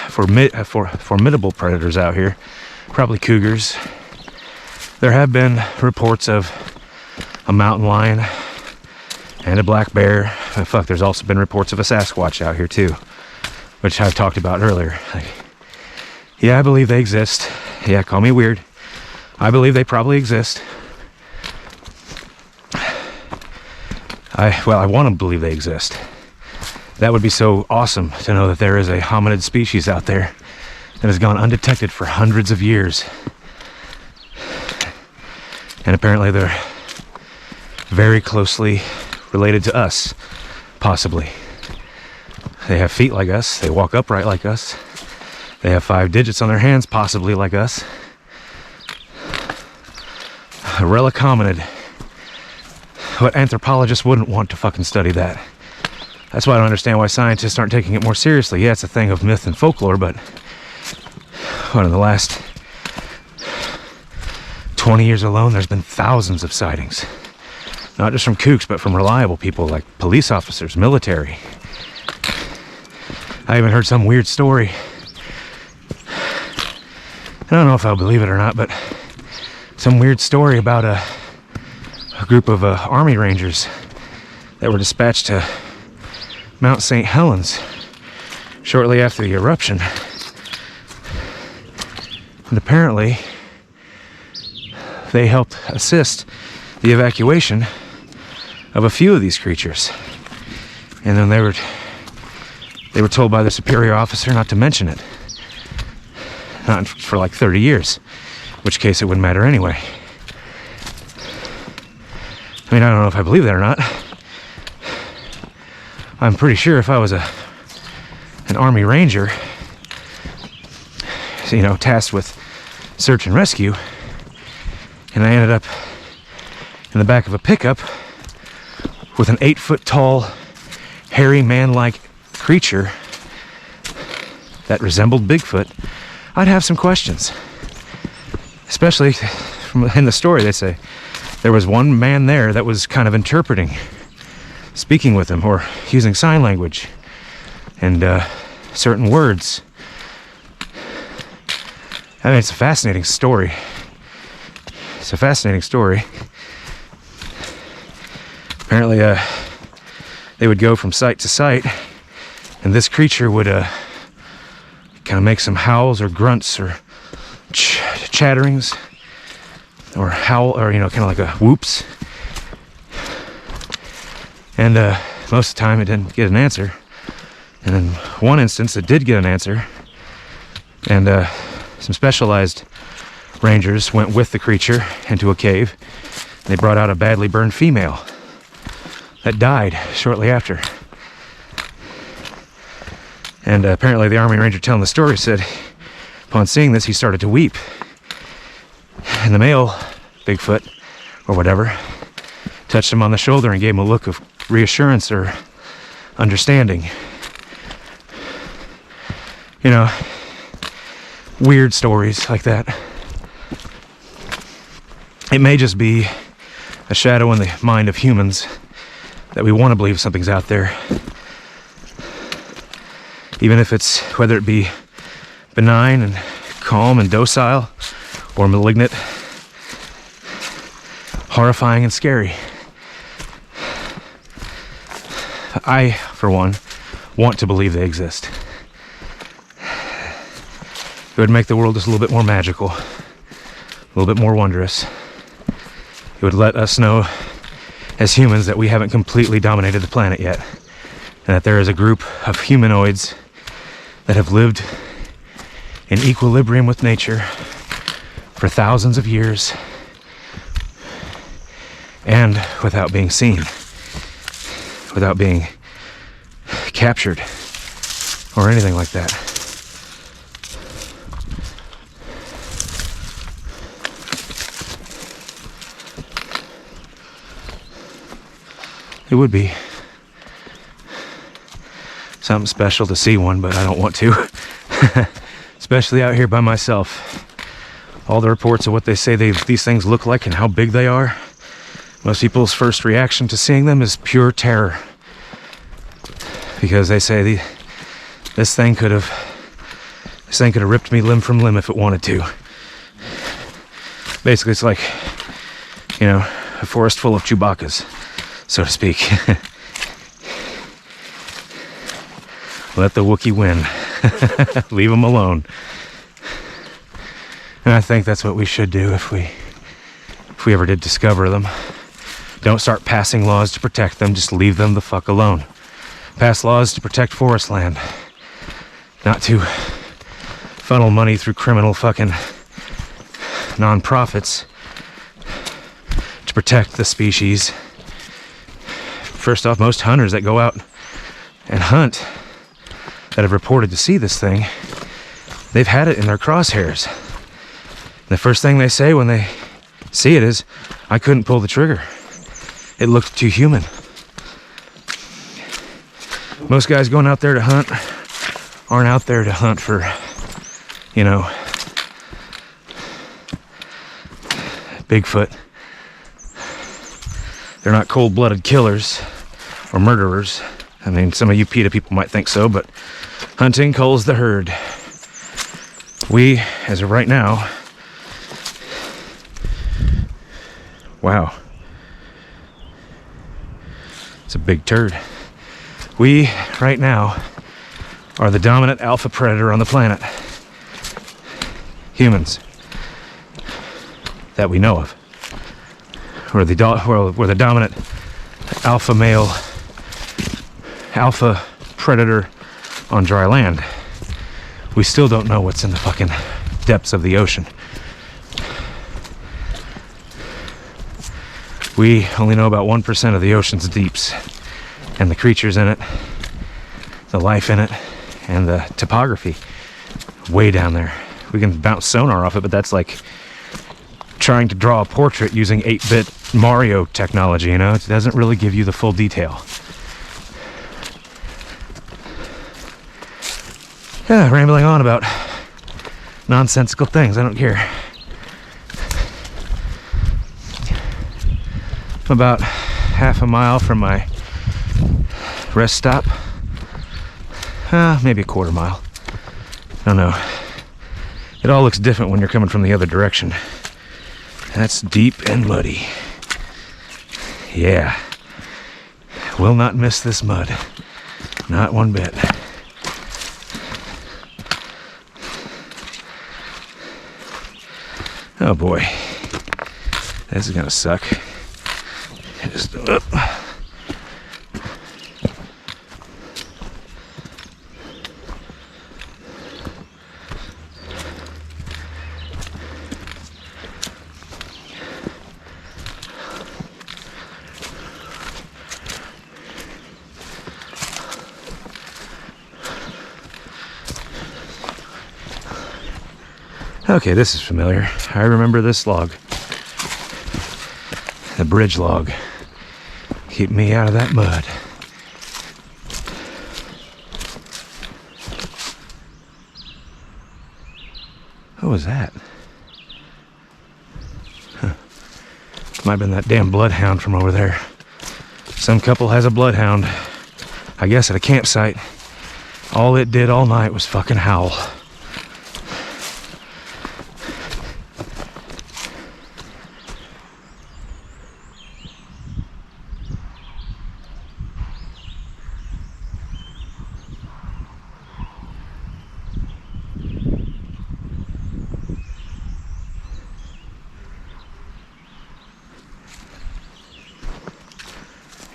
formidable predators out here. Probably cougars. There have been reports of a mountain lion and a black bear. Fuck, there's also been reports of a Sasquatch out here too, which I've talked about earlier. Yeah, I believe they exist. Yeah, call me weird. I believe they probably exist. I want to believe they exist. That would be so awesome to know that there is a hominid species out there that has gone undetected for hundreds of years. And apparently they're very closely related to us, possibly. They have feet like us, they walk upright like us, they have 5 digits on their hands, possibly like us. A relic hominid. What anthropologists wouldn't want to fucking study that? That's why I don't understand why scientists aren't taking it more seriously. Yeah, it's a thing of myth and folklore, but in the last 20 years alone, there's been thousands of sightings. Not just from kooks, but from reliable people like police officers, military. I even heard some weird story. I don't know if I'll believe it or not, but some weird story about a group of Army Rangers that were dispatched to Mount St. Helens shortly after the eruption. And apparently, they helped assist the evacuation of a few of these creatures. And then they were told by the superior officer not to mention it. Not for like 30 years, in which case it wouldn't matter anyway. I mean, I don't know if I believe that or not. I'm pretty sure if I was an Army Ranger, you know, tasked with search and rescue, and I ended up in the back of a pickup with an 8-foot tall, hairy man-like creature that resembled Bigfoot, I'd have some questions. Especially in the story, they say there was one man there that was kind of interpreting, speaking with him, or using sign language and certain words. I mean, it's a fascinating story. It's a fascinating story. Apparently, they would go from site to site, and this creature would kind of make some howls or grunts or chatterings, or howl, or, you know, kind of like a whoops. And most of the time, it didn't get an answer. And in one instance, it did get an answer, and some specialized rangers went with the creature into a cave. They brought out a badly burned female that died shortly after. And apparently the Army Ranger telling the story said, upon seeing this, he started to weep. And the male Bigfoot, or whatever, touched him on the shoulder and gave him a look of reassurance or understanding. You know, weird stories like that. It may just be a shadow in the mind of humans that we want to believe something's out there, even if it's, whether it be benign and calm and docile, or malignant, horrifying and scary. I, for one, want to believe they exist. It would make the world just a little bit more magical, a little bit more wondrous. It would let us know as humans that we haven't completely dominated the planet yet, and that there is a group of humanoids that have lived in equilibrium with nature for thousands of years, and without being seen, without being captured or anything like that. It would be something special to see one, but I don't want to. Especially out here by myself. All the reports of what they say these things look like and how big they are, most people's first reaction to seeing them is pure terror. Because they say this thing could have ripped me limb from limb if it wanted to. Basically, it's like, you know, a forest full of Chewbacca's, so to speak. Let the Wookiee win. Leave them alone. And I think that's what we should do if we ever did discover them. Don't start passing laws to protect them, just leave them the fuck alone. Pass laws to protect forest land, not to funnel money through criminal fucking non-profits to protect the species. First off, most hunters that go out and hunt that have reported to see this thing, they've had it in their crosshairs. The first thing they say when they see it is, I couldn't pull the trigger. It looked too human. Most guys going out there to hunt aren't out there to hunt for, you know, Bigfoot. They're not cold-blooded killers or murderers. I mean, some of you PETA people might think so, but hunting culls the herd. We, as of right now, wow, it's a big turd. We, right now, are the dominant alpha predator on the planet. Humans. That we know of. We're the dominant alpha male, alpha predator on dry land. We still don't know what's in the fucking depths of the ocean. We only know about 1% of the ocean's deeps. and the creatures in it, the life in it, and the topography way down there. We can bounce sonar off it, but that's like trying to draw a portrait using 8-bit Mario technology, you know? It doesn't really give you the full detail. Yeah, rambling on about nonsensical things, I don't care. I'm about half a mile from my rest stop. Maybe a quarter mile. I don't know. It all looks different when you're coming from the other direction. That's deep and muddy. Yeah. Will not miss this mud. Not one bit. Oh boy. This is gonna suck. Just up. Okay, this is familiar. I remember this log. The bridge log. Keep me out of that mud. What was that? Huh. Might have been that damn bloodhound from over there. Some couple has a bloodhound. I guess at a campsite. All it did all night was fucking howl.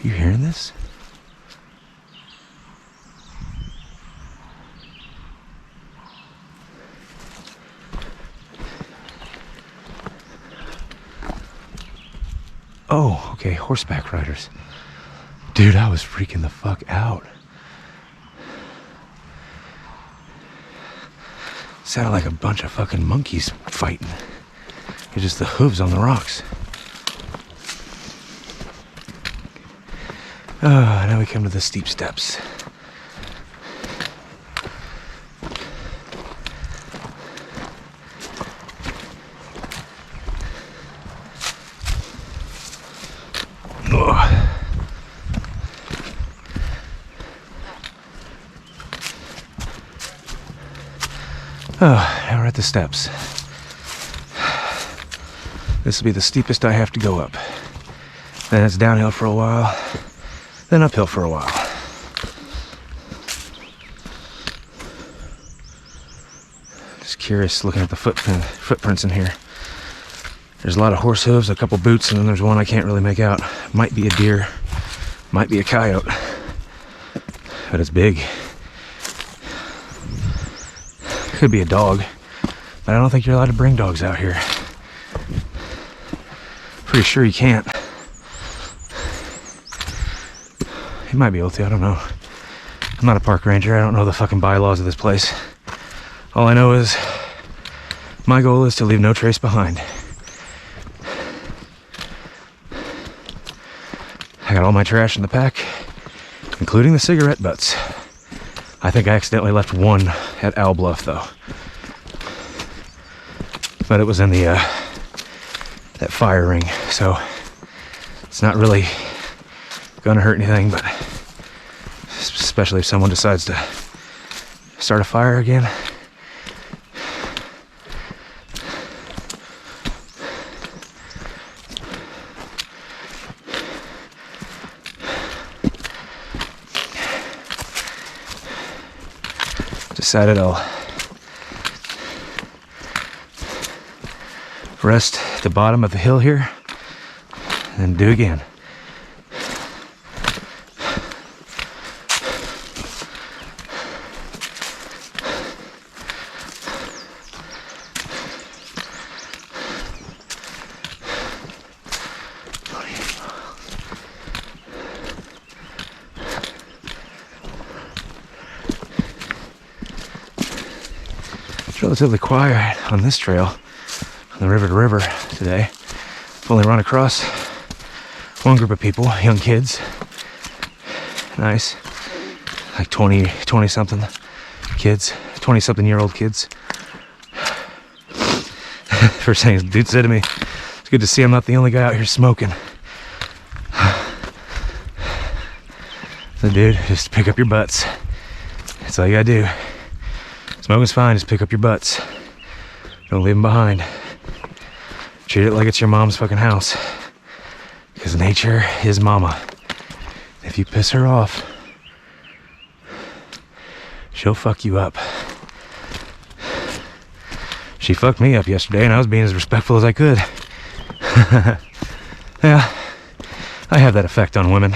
You hearing this? Oh, okay, horseback riders. Dude, I was freaking the fuck out. Sounded like a bunch of fucking monkeys fighting. It's just the hooves on the rocks. Oh, now we come to the steep steps. Oh. Oh, now we're at the steps. This will be the steepest I have to go up. Then it's downhill for a while. Then uphill for a while. Just curious looking at the footprints in here. There's a lot of horse hooves, a couple boots, and then there's one I can't really make out. Might be a deer, might be a coyote, but it's big. Could be a dog, but I don't think you're allowed to bring dogs out here. Pretty sure you can't. You might be able to, I don't know. I'm not a park ranger, I don't know the fucking bylaws of this place. All I know is my goal is to leave no trace behind. I got all my trash in the pack, including the cigarette butts. I think I accidentally left one at Owl Bluff though. But it was in the that fire ring, so it's not really gonna hurt anything, but especially if someone decides to start a fire again. Decided I'll rest at the bottom of the hill here and do again. It's relatively quiet on this trail, on the river to river today. I've only run across one group of people, young kids. Nice. Like 20 something kids, 20 something year old kids. First thing the dude said to me, it's good to see I'm not the only guy out here smoking. So dude, just pick up your butts. That's all you gotta do. Smoking's fine, just pick up your butts. Don't leave them behind. Treat it like it's your mom's fucking house. Because nature is mama. If you piss her off, she'll fuck you up. She fucked me up yesterday and I was being as respectful as I could. Yeah, I have that effect on women.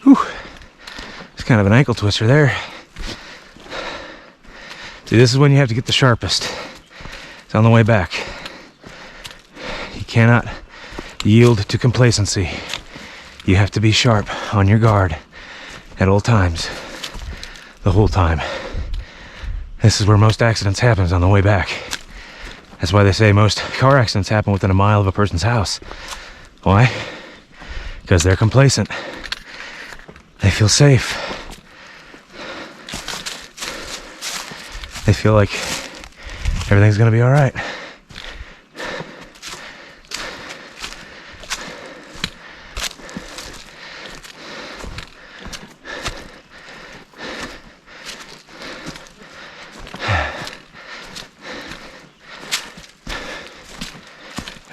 Whew. It's kind of an ankle twister there. See, this is when you have to get the sharpest. It's on the way back. You cannot yield to complacency. You have to be sharp, on your guard, at all times. The whole time. This is where most accidents happen, is on the way back. That's why they say most car accidents happen within a mile of a person's house. Why? Because they're complacent. They feel safe. They feel like everything's gonna be all right.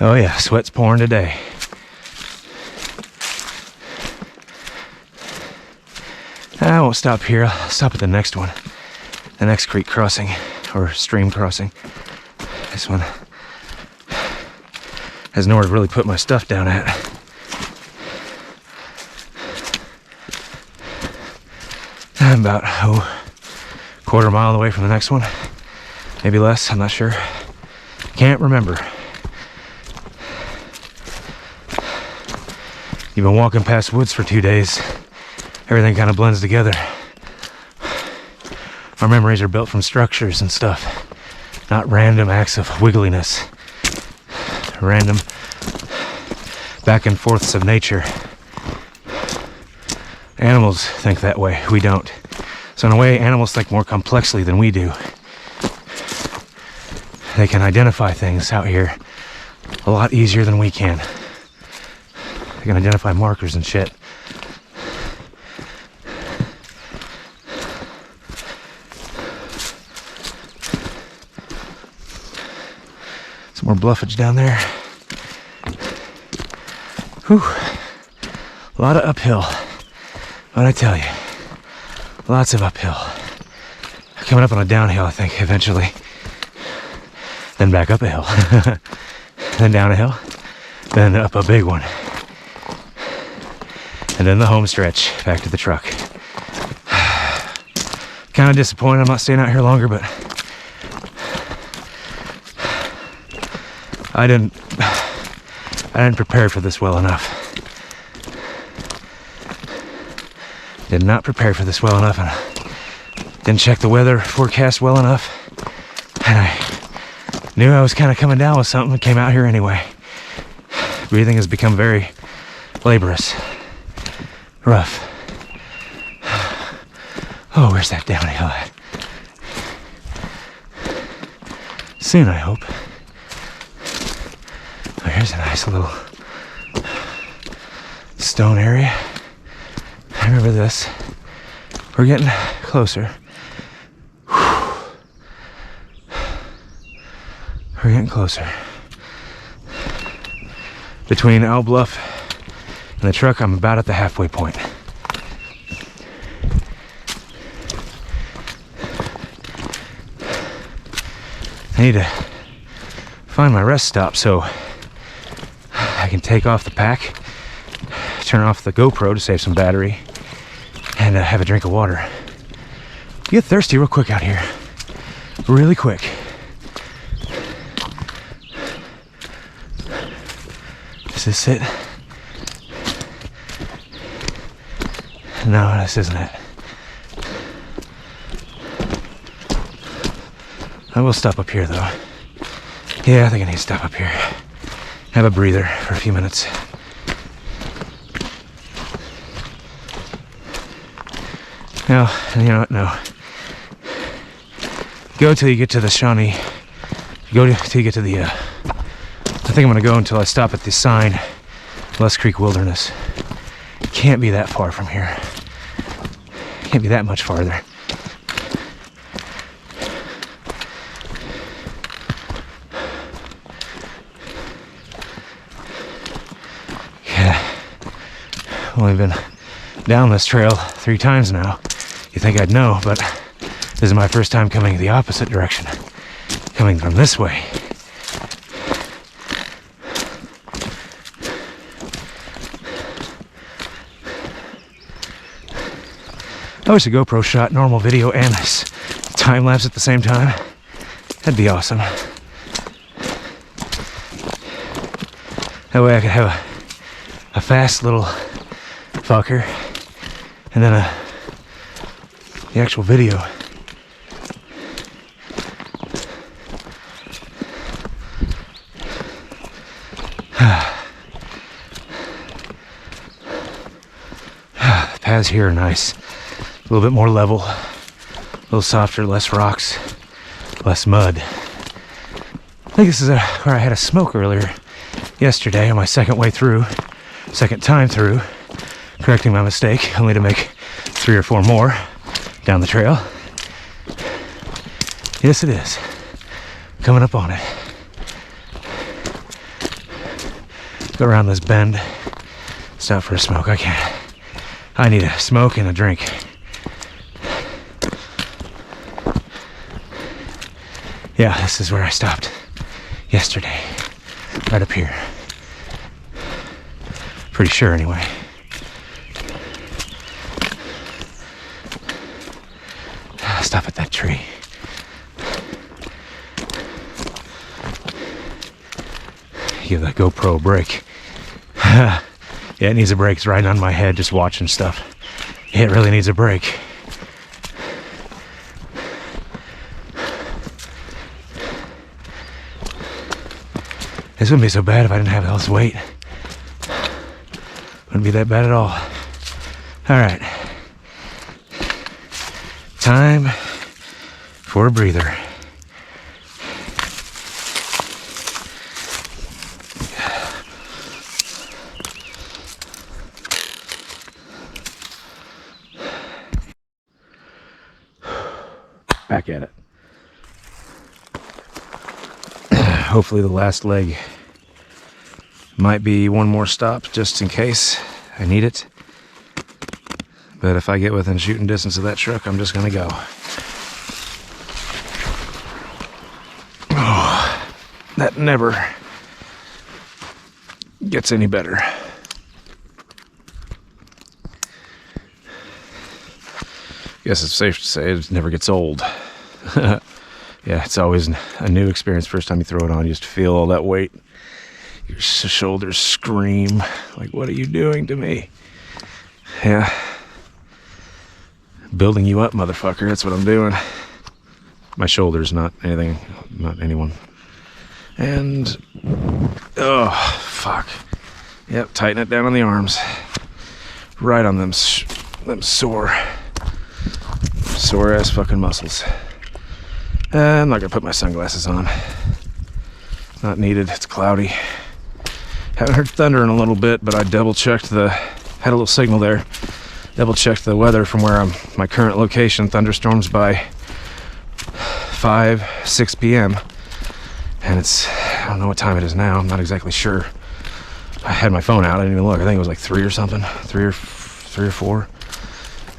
Oh yeah, sweat's pouring today. I won't stop here. I'll stop at the next one. The next creek crossing, or stream crossing. This one has nowhere to really put my stuff down at. I'm about, quarter mile away from the next one. Maybe less, I'm not sure. Can't remember. You've been walking past woods for 2 days. Everything kind of blends together. Our memories are built from structures and stuff, not random acts of wiggliness. Random back and forths of nature. Animals think that way, we don't. So in a way, animals think more complexly than we do. They can identify things out here a lot easier than we can. They can identify markers and shit. Some more bluffage down there. Whew. A lot of uphill. What I tell you, lots of uphill. Coming up on a downhill, I think, eventually. Then back up a hill. Then down a hill. Then up a big one. And then the home stretch, back to the truck. Kind of disappointed I'm not staying out here longer, but I didn't prepare for this well enough. Did not prepare for this well enough, and didn't check the weather forecast well enough. And I knew I was kind of coming down with something and came out here anyway. Breathing has become very laborious. Rough. Oh, where's that downhill at? Soon, I hope. Oh, here's a nice little stone area. I remember this. We're getting closer. We're getting closer. Between Owl Bluff and the truck, I'm about at the halfway point. I need to find my rest stop so I can take off the pack, turn off the GoPro to save some battery, and have a drink of water. You get thirsty real quick out here. Really quick. Is this it? No, this isn't it. I will stop up here though. Yeah, I think I need to stop up here. Have a breather for a few minutes. No, you know what? No. Go till you get to the Shawnee. Till you get to the, I think I'm gonna go until I stop at the sign, Lusk Creek Wilderness. It can't be that far from here. Can't be that much farther. Yeah. Only been down this trail 3 times now. You think I'd know, but this is my first time coming the opposite direction. Coming from this way. I wish a GoPro shot normal video and time lapse at the same time. That'd be awesome. That way I could have a fast little fucker and then the actual video. The paths here are nice. A little bit more level, a little softer, less rocks, less mud. I think this is where I had a smoke earlier yesterday on my second time through, correcting my mistake, only to make 3 or 4 more down the trail. Yes, it is. Coming up on it. Go around this bend, stop for a smoke. I need a smoke and a drink. Yeah, this is where I stopped yesterday. Right up here. Pretty sure anyway. Stop at that tree. Give the GoPro a break. Yeah, it needs a break. It's riding on my head just watching stuff. It really needs a break. This wouldn't be so bad if I didn't have all this weight. Wouldn't be that bad at all. Alright. Time for a breather. Back at it. Hopefully the last leg might be one more stop just in case I need it. But if I get within shooting distance of that truck, I'm just gonna go. Oh, that never gets any better. Guess it's safe to say it never gets old. Yeah, it's always a new experience. First time you throw it on, you just feel all that weight. Your shoulders scream, like, what are you doing to me? Yeah. Building you up, motherfucker. That's what I'm doing. My shoulders, not anything, not anyone. And, oh, fuck. Yep, tighten it down on the arms. Right on them sore ass fucking muscles. I'm not gonna put my sunglasses on. Not needed, it's cloudy. Haven't heard thunder in a little bit, but I double checked had a little signal there. Double checked the weather from where my current location, thunderstorms by 6 p.m. And I don't know what time it is now, I'm not exactly sure. I had my phone out, I didn't even look. I think it was like 3 or something, 3 or 4.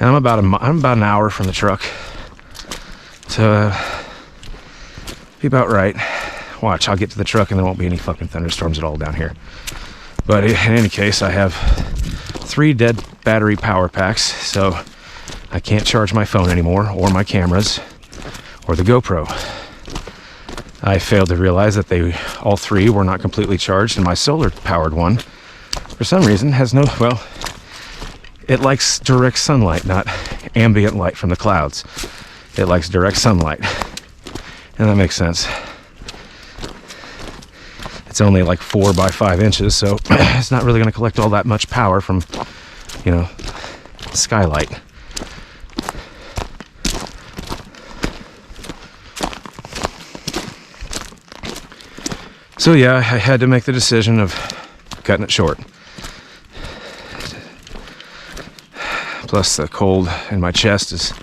And I'm about an hour from the truck. So, be about right. Watch, I'll get to the truck and there won't be any fucking thunderstorms at all down here. But in any case, I have 3 dead battery power packs, so I can't charge my phone anymore, or my cameras, or the GoPro. I failed to realize that all three were not completely charged, and my solar-powered one, for some reason, has no, well, it likes direct sunlight, not ambient light from the clouds. It likes direct sunlight, and that makes sense. It's only like 4 by 5 inches, so it's not really going to collect all that much power from, you know, skylight. So yeah, I had to make the decision of cutting it short. Plus the cold in my chest is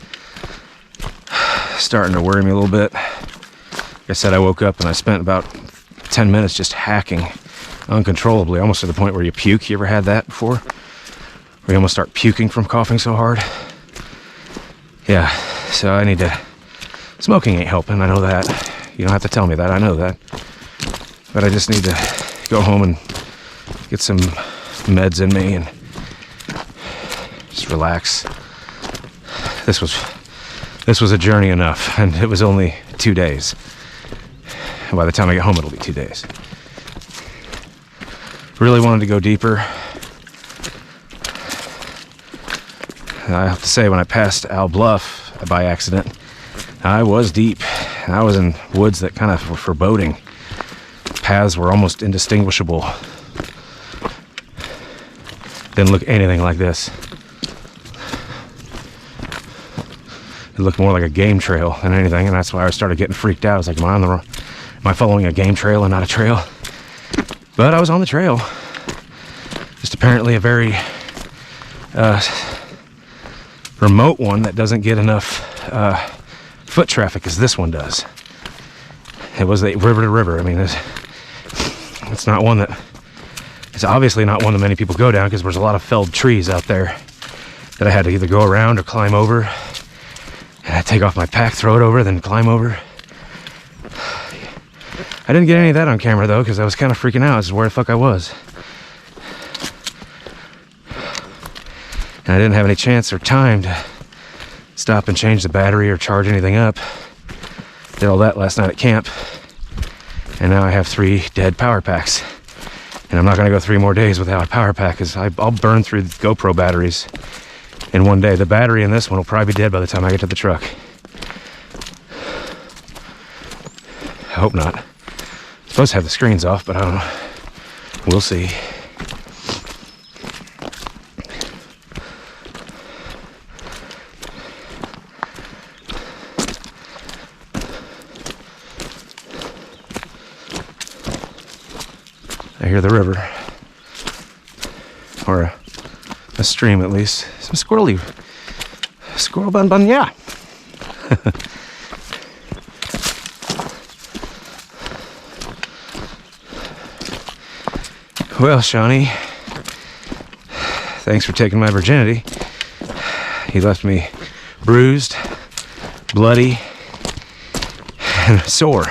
starting to worry me a little bit. Like I said, I woke up and I spent about 10 minutes just hacking uncontrollably, almost to the point where you puke. You ever had that before? Where you almost start puking from coughing so hard? Yeah, so I need to... Smoking ain't helping, I know that. You don't have to tell me that, I know that. But I just need to go home and get some meds in me and just relax. This was a journey enough, and it was only 2 days. And by the time I get home, it'll be 2 days. Really wanted to go deeper. I have to say, when I passed Owl Bluff by accident, I was deep. I was in woods that kind of were foreboding. Paths were almost indistinguishable. Didn't look anything like this. It looked more like a game trail than anything, and that's why I started getting freaked out. I was like, am I following a game trail and not a trail? But I was on the trail. Just apparently a very remote one that doesn't get enough foot traffic as this one does. It was a river to river. I mean, it's not one that... It's obviously not one that many people go down because there's a lot of felled trees out there that I had to either go around or climb over. And I'd take off my pack, throw it over, then climb over. I didn't get any of that on camera though, because I was kind of freaking out as to where the fuck I was. And I didn't have any chance or time to stop and change the battery or charge anything up. Did all that last night at camp. And now I have 3 dead power packs. And I'm not going to go 3 more days without a power pack, because I'll burn through the GoPro batteries in one day. The battery in this one will probably be dead by the time I get to the truck. I hope not. I'm supposed to have the screens off, but I don't know. We'll see. I hear the river, or a stream at least. Some squirrel bun, yeah. Well, Shawnee, thanks for taking my virginity. You left me bruised, bloody, and sore.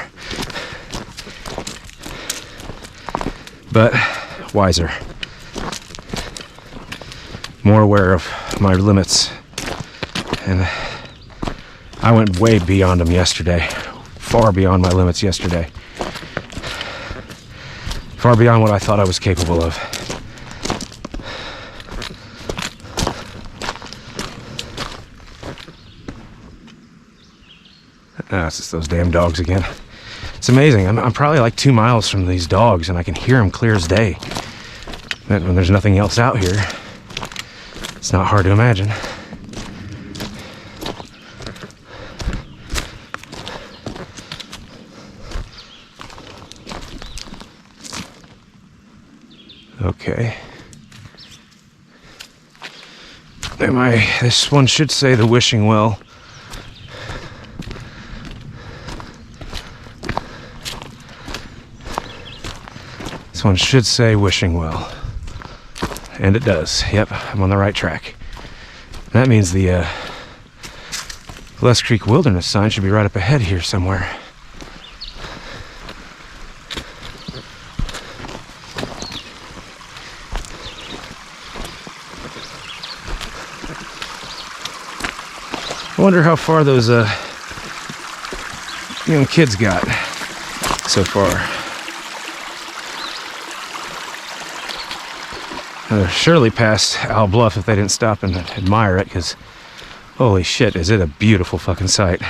But wiser, more aware of my limits, and I went way beyond them yesterday, far beyond my limits yesterday, far beyond what I thought I was capable of. It's just those damn dogs again. It's amazing. I'm probably like 2 miles from these dogs, and I can hear them clear as day. When there's nothing else out here, it's not hard to imagine. Okay. This one should say the wishing well. One should say wishing well, and it does. Yep, I'm on the right track. That means the Lusk Creek Wilderness sign should be right up ahead here somewhere. I wonder how far those young kids got so far. They're surely past Owl Bluff if they didn't stop and admire it, because holy shit, is it a beautiful fucking sight.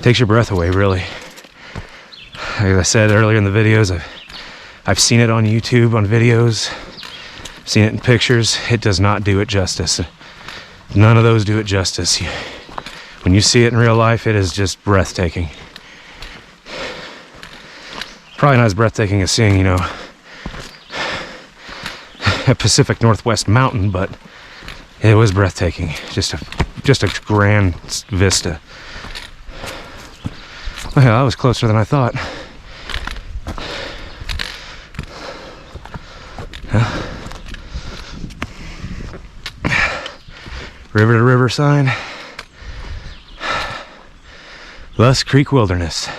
Takes your breath away, really. Like I said earlier in the videos, I've seen it on YouTube, on videos, seen it in pictures. It does not do it justice. None of those do it justice. When you see it in real life, it is just breathtaking. Probably not as breathtaking as seeing, you know, a Pacific Northwest mountain, but it was breathtaking. Just a grand vista. Well, that was closer than I thought. River to river sign. Lusk Creek Wilderness.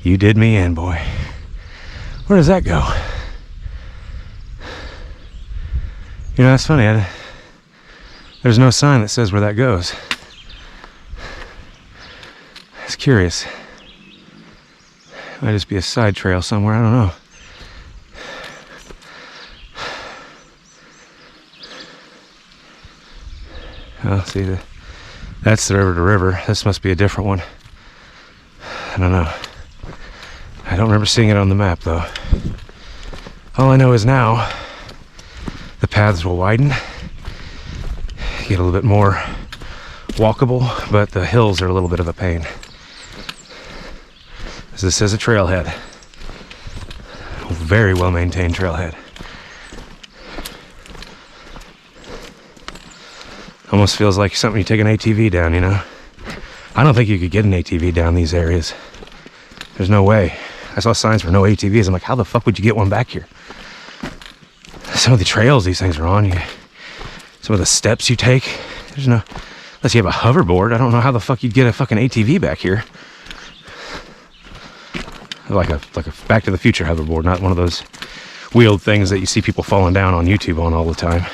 You did me in, boy. Where does that go? You know, that's funny. There's no sign that says where that goes. It's curious. Might just be a side trail somewhere, I don't know. Oh, see, that's the river to river. This must be a different one. I don't know. I don't remember seeing it on the map, though. All I know is now the paths will widen, get a little bit more walkable, but the hills are a little bit of a pain. This is a trailhead. A very well maintained trailhead. Almost feels like something you take an ATV down, you know? I don't think you could get an ATV down these areas. There's no way. I saw signs for no ATVs. I'm like, how the fuck would you get one back here? Some of the trails these things are on, some of the steps you take, there's no, unless you have a hoverboard, I don't know how the fuck you'd get a fucking ATV back here. Like a Back to the Future hoverboard, not one of those wheeled things that you see people falling down on YouTube on all the time.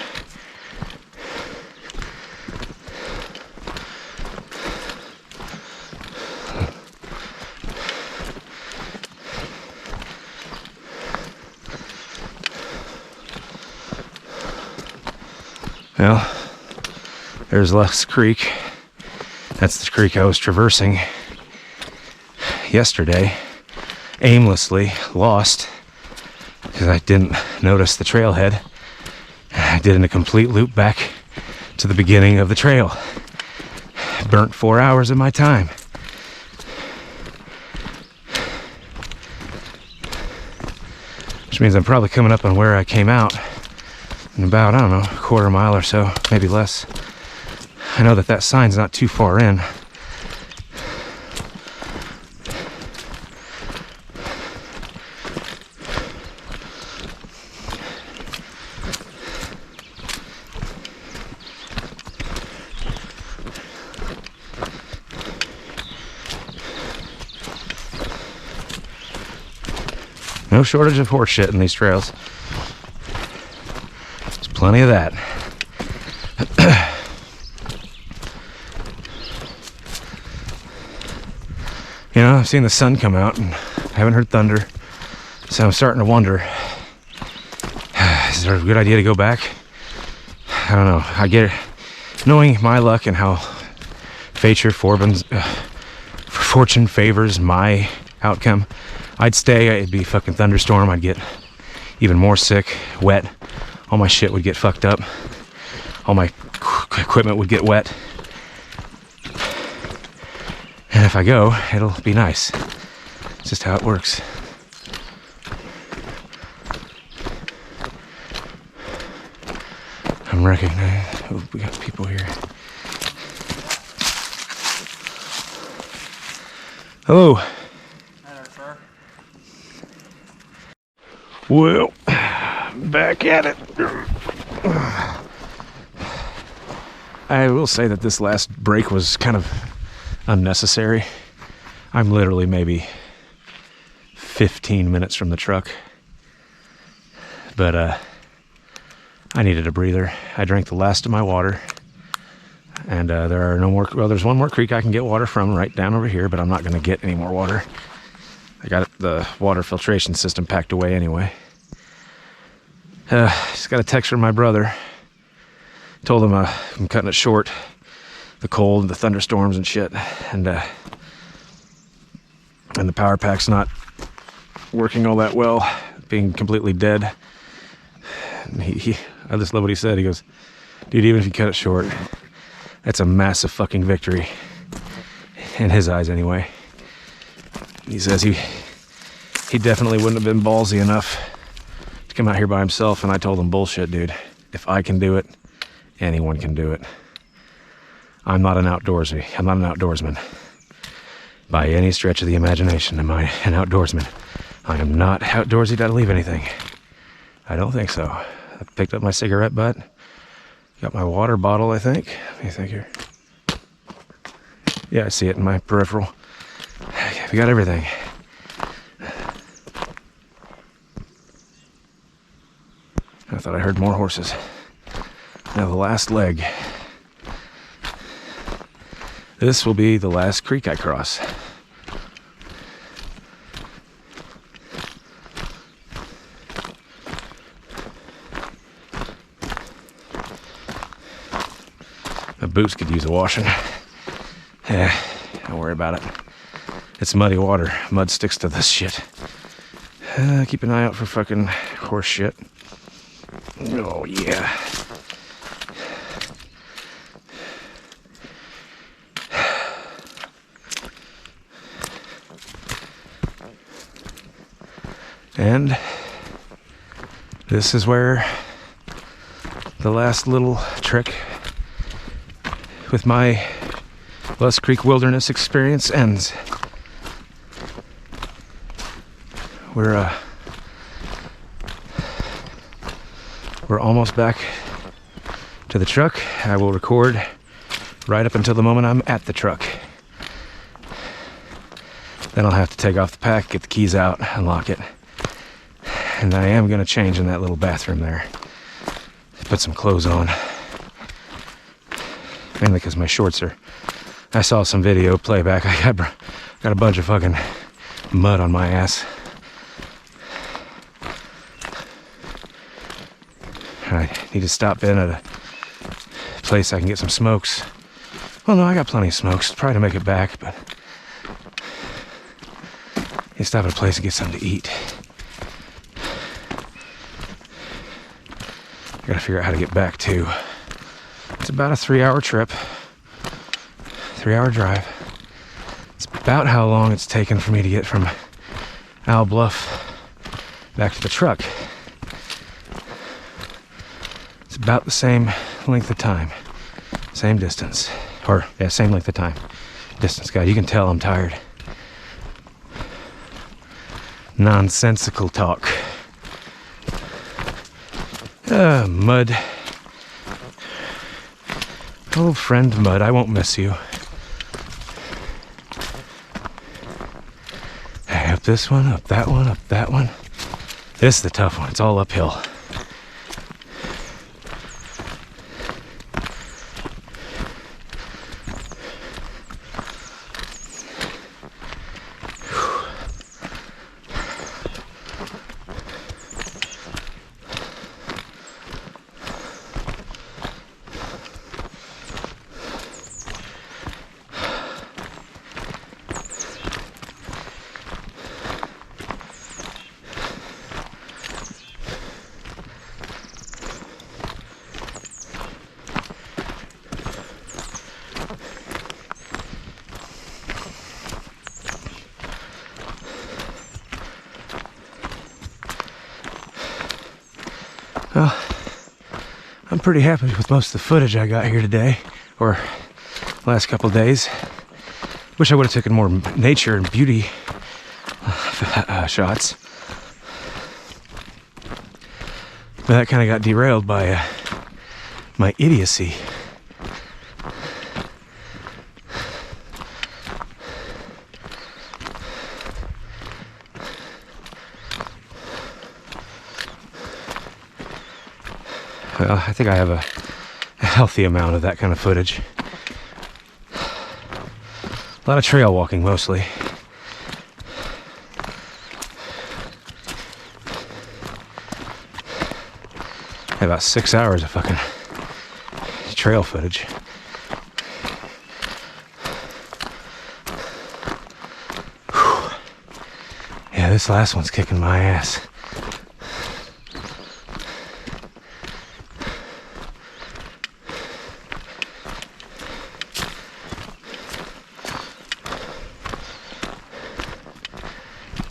Well, there's Lusk Creek. That's the creek I was traversing yesterday, aimlessly, lost, because I didn't notice the trailhead. I did a complete loop back to the beginning of the trail. Burnt 4 hours of my time. Which means I'm probably coming up on where I came out in about, I don't know, a quarter mile or so, maybe less. I know that sign's not too far in. No shortage of horse shit in these trails. There's plenty of that. You know, I've seen the sun come out and I haven't heard thunder, so I'm starting to wonder, is there a good idea to go back? I don't know. I get it. Knowing my luck and how fortune favors my outcome, I'd stay. It'd be a fucking thunderstorm. I'd get even more sick, wet. All my shit would get fucked up. All my equipment would get wet. And if I go, it'll be nice. It's just how it works. I'm recognizing. Oh, we got people here. Hello. Hi there, sir. Well, back at it. I will say that this last break was kind of unnecessary. I'm literally maybe 15 minutes from the truck. But I needed a breather. I drank the last of my water. And there are no more, well, there's one more creek I can get water from right down over here, but I'm not going to get any more water. I got the water filtration system packed away anyway. Just got a text from my brother. Told him I'm cutting it short. The cold, the thunderstorms and shit. And the power pack's not working all that well, being completely dead. And I just love what he said. He goes, dude, even if you cut it short, that's a massive fucking victory. In his eyes, anyway. He says he definitely wouldn't have been ballsy enough to come out here by himself, and I told him, bullshit, dude. If I can do it, anyone can do it. I'm not an outdoorsy. I'm not an outdoorsman. By any stretch of the imagination am I an outdoorsman. I am not outdoorsy to leave anything. I don't think so. I picked up my cigarette butt. Got my water bottle, I think. Let me think here. Yeah, I see it in my peripheral. We got everything. I thought I heard more horses. Now the last leg. This will be the last creek I cross. My boots could use a washing. Yeah, don't worry about it. It's muddy water. Mud sticks to this shit. Keep an eye out for fucking horse shit. Oh, yeah. And this is where the last little trek with my Lusk Creek wilderness experience ends. We're almost back to the truck. I will record right up until the moment I'm at the truck. Then I'll have to take off the pack, get the keys out, unlock it. And I am going to change in that little bathroom there. Put some clothes on. Mainly because my shorts are... I saw some video playback. I got a bunch of fucking mud on my ass. I need to stop in at a place I can get some smokes. Well, no, I got plenty of smokes. Try to make it back, but... You stop at a place and get something to eat. I gotta figure out how to get back too. It's about a 3-hour trip. 3-hour drive. It's about how long it's taken for me to get from Owl Bluff back to the truck. It's about the same length of time. Same distance. Or, yeah, same length of time. Distance, God, you can tell I'm tired. Nonsensical talk. Mud. Oh, friend Mud, I won't miss you. Hey, up this one, up that one, up that one. This is the tough one. It's all uphill. Well, I'm pretty happy with most of the footage I got here today, or last couple days. Wish I would have taken more nature and beauty shots. But that kind of got derailed by my idiocy. Well, I think I have a healthy amount of that kind of footage. A lot of trail walking mostly. About 6 hours of fucking trail footage. Whew. Yeah, this last one's kicking my ass.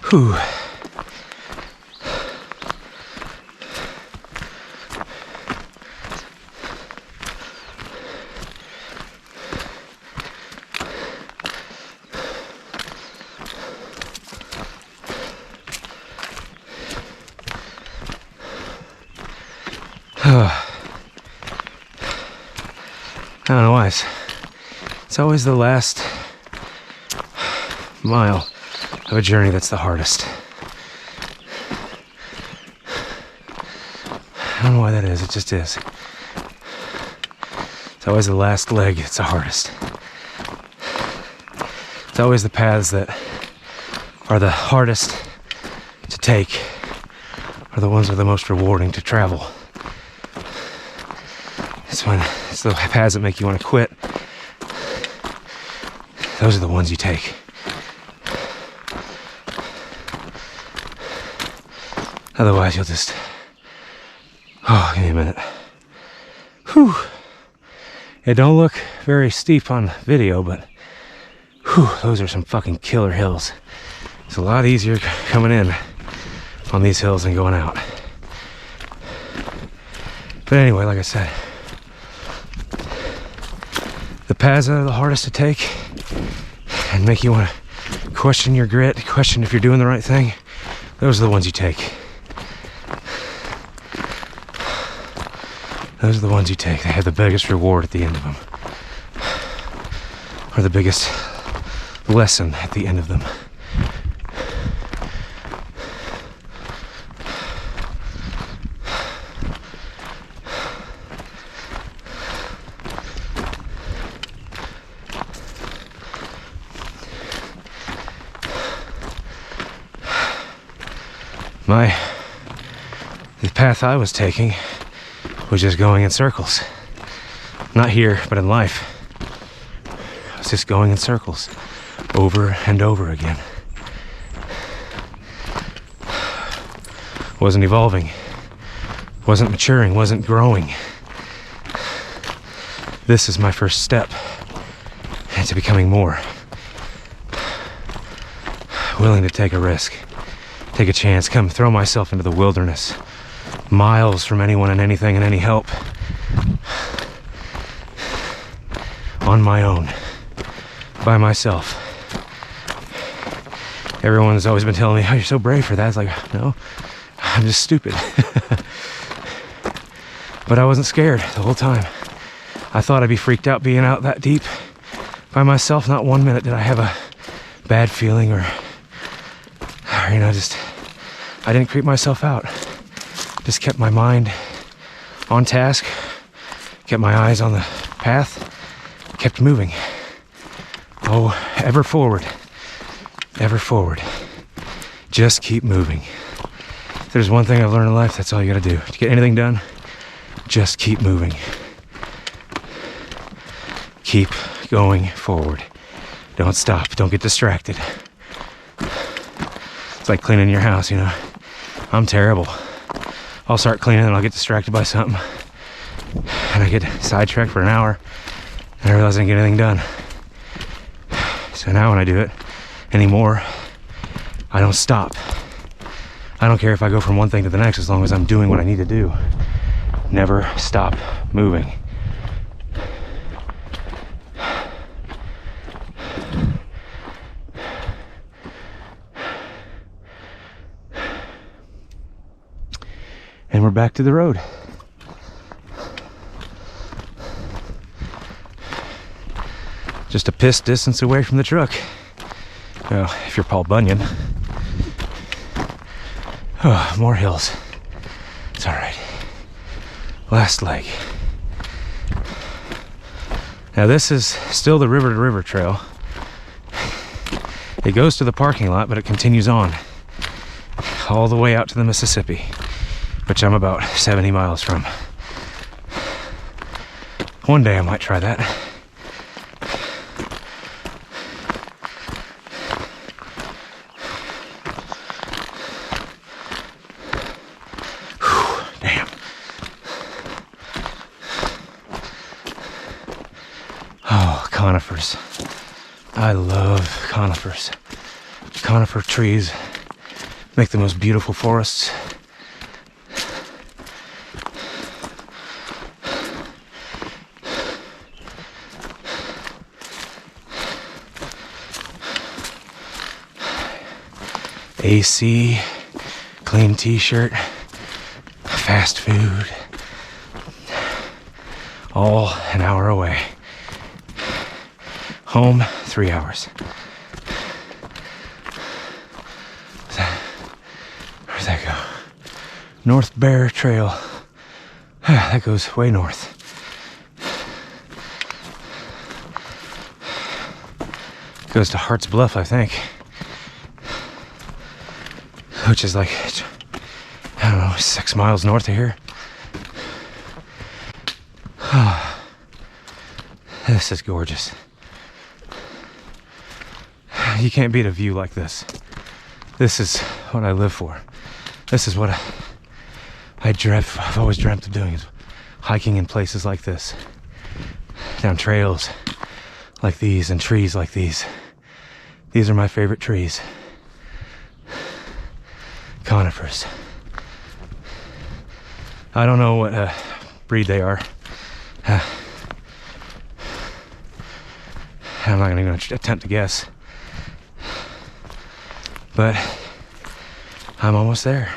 Whew. I don't know why. It's always the last mile of a journey that's the hardest. I don't know why that is, it just is. It's always the last leg that's the hardest. It's always the paths that are the hardest to take are the ones that are the most rewarding to travel. It's the paths that make you want to quit. Those are the ones you take. Otherwise, you'll just... Oh, give me a minute. Whew. It don't look very steep on video, but... Whew, those are some fucking killer hills. It's a lot easier coming in on these hills than going out. But anyway, like I said, the paths that are the hardest to take and make you want to question your grit, question if you're doing the right thing, those are the ones you take. Those are the ones you take. They have the biggest reward at the end of them. Or the biggest lesson at the end of them. The path I was taking was just going in circles. Not here, but in life. I was just going in circles over and over again. Wasn't evolving, wasn't maturing, wasn't growing. This is my first step into becoming more. Willing to take a risk, take a chance, come throw myself into the wilderness, miles from anyone and anything and any help, on my own, by myself. Everyone's always been telling me, oh, you're so brave for that. It's like, no, I'm just stupid. But I wasn't scared the whole time. I thought I'd be freaked out being out that deep by myself. Not 1 minute did I have a bad feeling or you know, just, I didn't creep myself out. Just kept my mind on task, kept my eyes on the path, kept moving. Oh, ever forward, ever forward. Just keep moving. If there's one thing I've learned in life, that's all you gotta do. To get anything done, just keep moving. Keep going forward. Don't stop, don't get distracted. It's like cleaning your house, you know. I'm terrible. I'll start cleaning and I'll get distracted by something. And I get sidetracked for an hour and I realize I didn't get anything done. So now when I do it anymore, I don't stop. I don't care if I go from one thing to the next as long as I'm doing what I need to do. Never stop moving. And we're back to the road. Just a piss distance away from the truck. Well, if you're Paul Bunyan. Oh, more hills. It's all right. Last leg. Now this is still the river to river trail. It goes to the parking lot, but it continues on all the way out to the Mississippi, which I'm about 70 miles from. One day I might try that. Whew, damn. Oh, conifers. I love conifers. Conifer trees make the most beautiful forests. AC, clean t-shirt, fast food, all an hour away. Home, 3 hours. Where's that go? North Bear Trail. That goes way north. Goes to Hart's Bluff, I think. Which is like, I don't know, 6 miles north of here. This is gorgeous. You can't beat a view like this. This is what I live for. This is what I've always dreamt of doing, is hiking in places like this. Down trails like these and trees like these. These are my favorite trees. Conifers. I don't know what breed they are. I'm not even going to attempt to guess. But I'm almost there.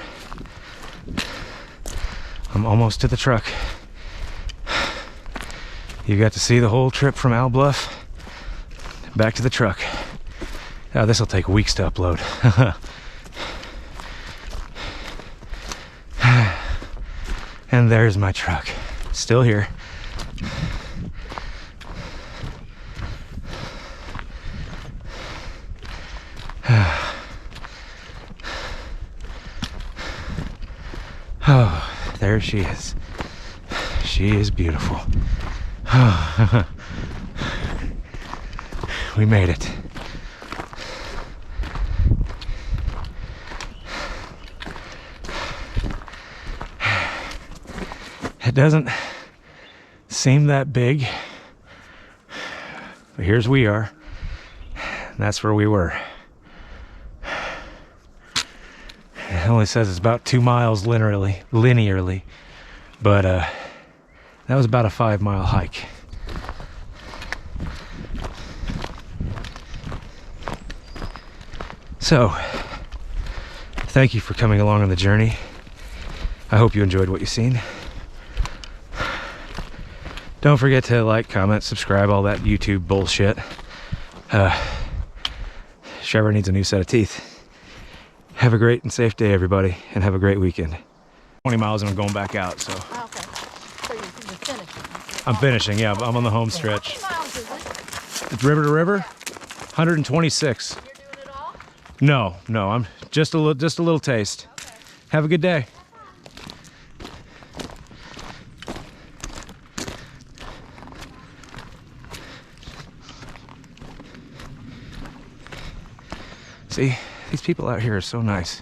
I'm almost to the truck. You got to see the whole trip from Owl Bluff back to the truck. Now this will take weeks to upload. And there's my truck, still here. Oh, there she is. She is beautiful. We made it. It doesn't seem that big, but here's we are, and that's where we were. It only says it's about 2 miles linearly, but that was about a 5-mile hike. So, thank you for coming along on the journey. I hope you enjoyed what you've seen. Don't forget to like, comment, subscribe, all that YouTube bullshit. Trevor needs a new set of teeth. Have a great and safe day, everybody, and have a great weekend. 20 miles and I'm going back out, so. Oh, okay. So you're finishing? I'm finishing, yeah, I'm on the home stretch. How many miles is it? It's river to river? 126. You're doing it all? No, I'm just a little taste. Okay. Have a good day. See, these people out here are so nice.